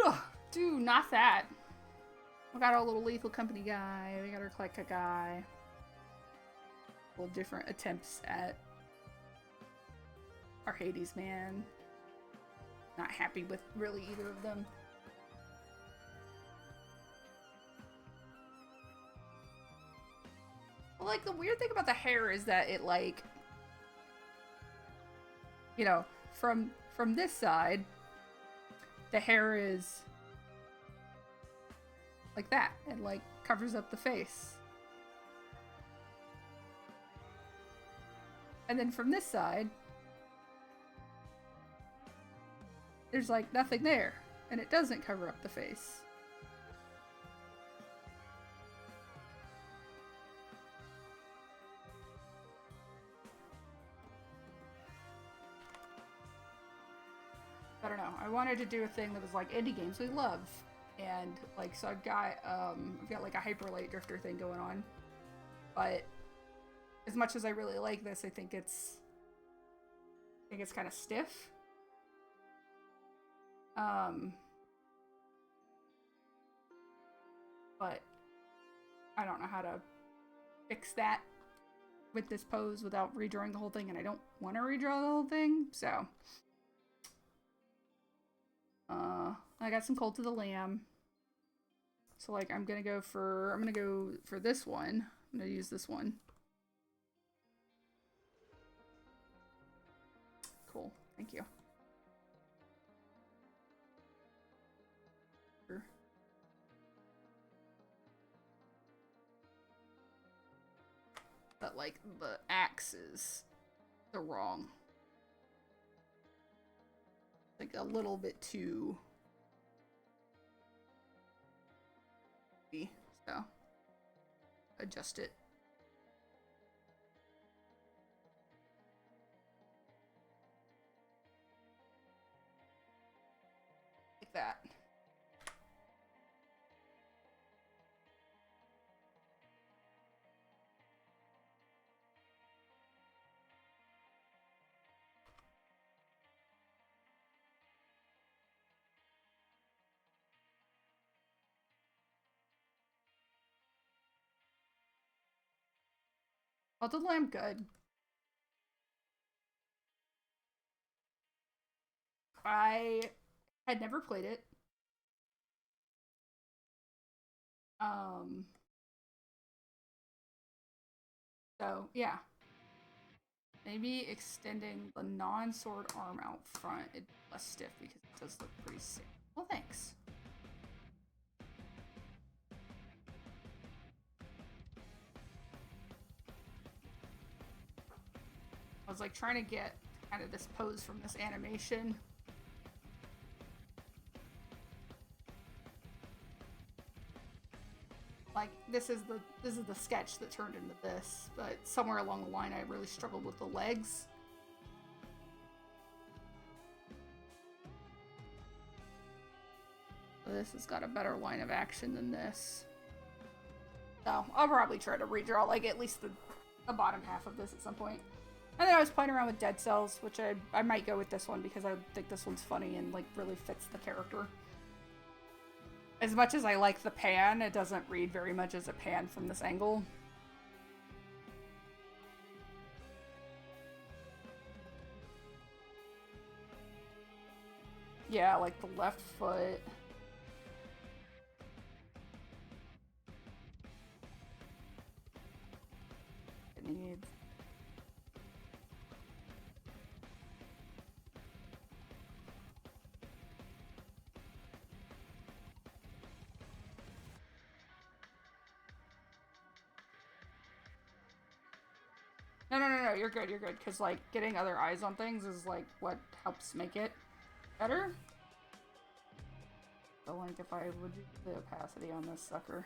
Ugh, dude, not that. We got our little Lethal Company guy, we got our Kleka guy. Little different attempts at our Hades man. Not happy with really either of them. Well, like, the weird thing about the hair is that it, like, you know, from this side, the hair is like that. It, like, covers up the face. And then from this side, there's like nothing there, and it doesn't cover up the face. I don't know. I wanted to do a thing that was like indie games we love, and like so I've got like a Hyper Light Drifter thing going on, but as much as I really like this, I think it's kind of stiff. But I don't know how to fix that with this pose without redrawing the whole thing, and I don't want to redraw the whole thing, so. I got some Cult of the Lamb. So, like, I'm gonna go for this one. I'm gonna use this one. Cool, thank you. But, like, the axe is the wrong. Like, a little bit too... So, adjust it. Like that. Cult of the Lamb, good. I had never played it. So, yeah. Maybe extending the non-sword arm out front. It's less stiff because it does look pretty sick. Well, thanks. I was like trying to get kind of this pose from this animation. Like this is the sketch that turned into this, but somewhere along the line I really struggled with the legs. This has got a better line of action than this. So I'll probably try to redraw like at least the bottom half of this at some point. And then I was playing around with Dead Cells, which I might go with this one because I think this one's funny and like really fits the character. As much as I like the pan, it doesn't read very much as a pan from this angle. Yeah, like the left foot. It needs... No, you're good, because, like, getting other eyes on things is, like, what helps make it better. So, like, if I reduce the opacity on this sucker.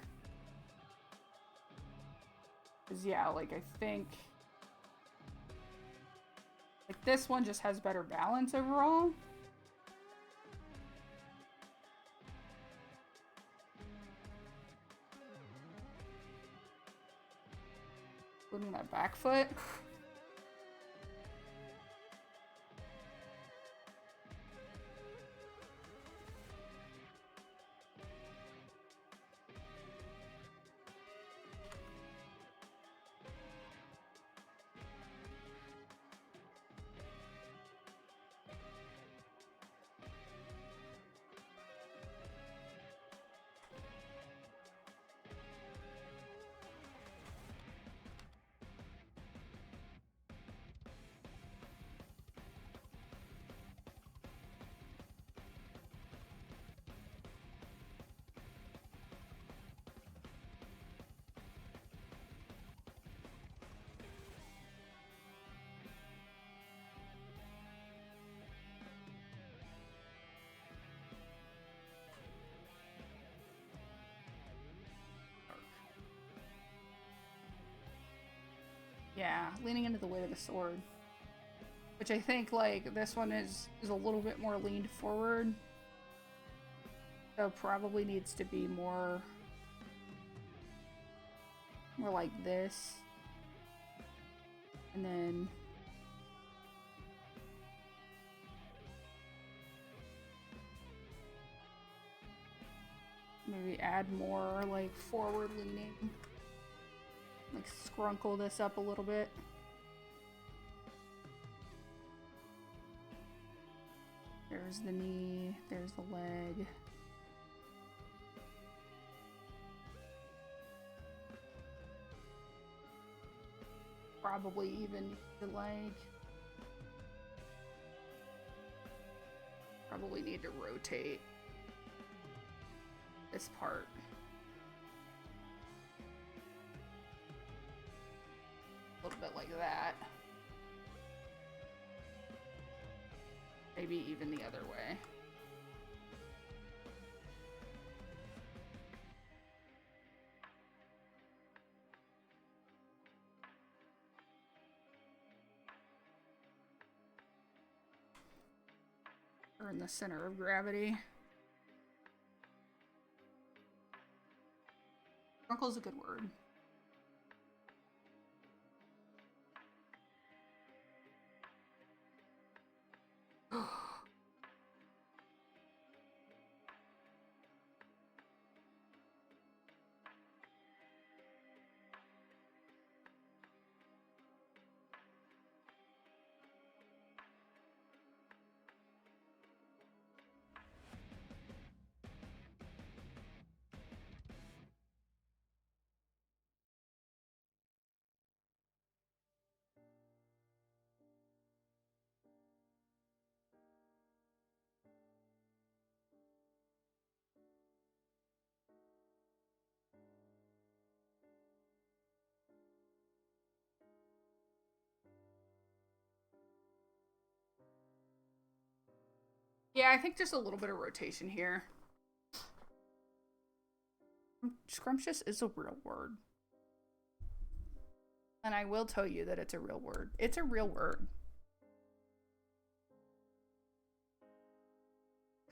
Because, yeah, like, I think... Like, this one just has better balance overall. Including that back foot. Yeah, leaning into the weight of the sword. Which I think, like, this one is a little bit more leaned forward. So probably needs to be more like this. And then... maybe add more, like, forward leaning. Like, scrunkle this up a little bit. There's the knee, there's the leg. Probably even the leg. Probably need to rotate this part. A little bit like that. Maybe even the other way. Or in the center of gravity. Grunkle's a good word. Yeah, I think just a little bit of rotation here. Scrumptious is a real word. And I will tell you that it's a real word. It's a real word.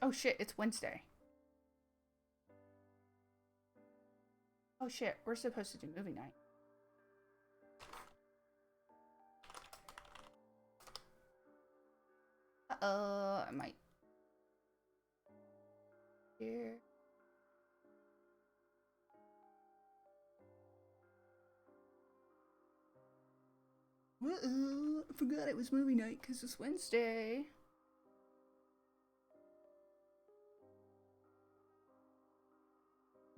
Oh shit, it's Wednesday. Oh shit, we're supposed to do movie night. I might. Here. Uh-oh, I forgot it was movie night because it's Wednesday.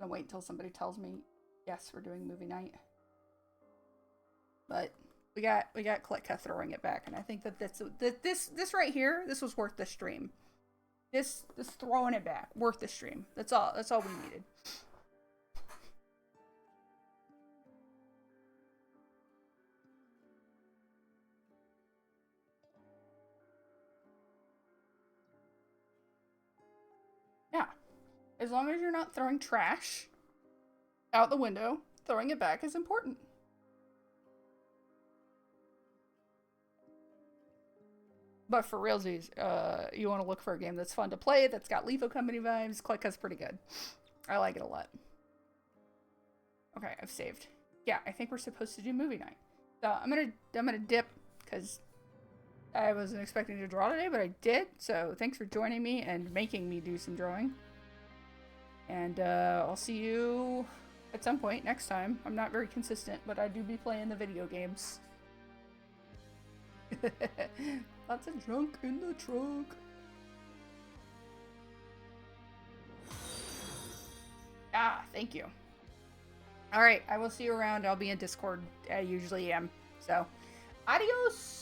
I'm gonna wait until somebody tells me, yes, we're doing movie night. But we got Kletka throwing it back, and I think that this right here, this was worth the stream. This throwing it back, worth the stream. That's all we needed. Yeah. As long as you're not throwing trash out the window, throwing it back is important. But for realsies, you want to look for a game that's fun to play, that's got Levo Company vibes. Kletka's pretty good. I like it a lot. Okay, I've saved. Yeah, I think we're supposed to do movie night. So I'm gonna dip because I wasn't expecting to draw today, but I did. So thanks for joining me and making me do some drawing. And I'll see you at some point next time. I'm not very consistent, but I do be playing the video games. Lots of junk in the trunk. Ah, thank you. Alright, I will see you around. I'll be in Discord. I usually am. So, adios!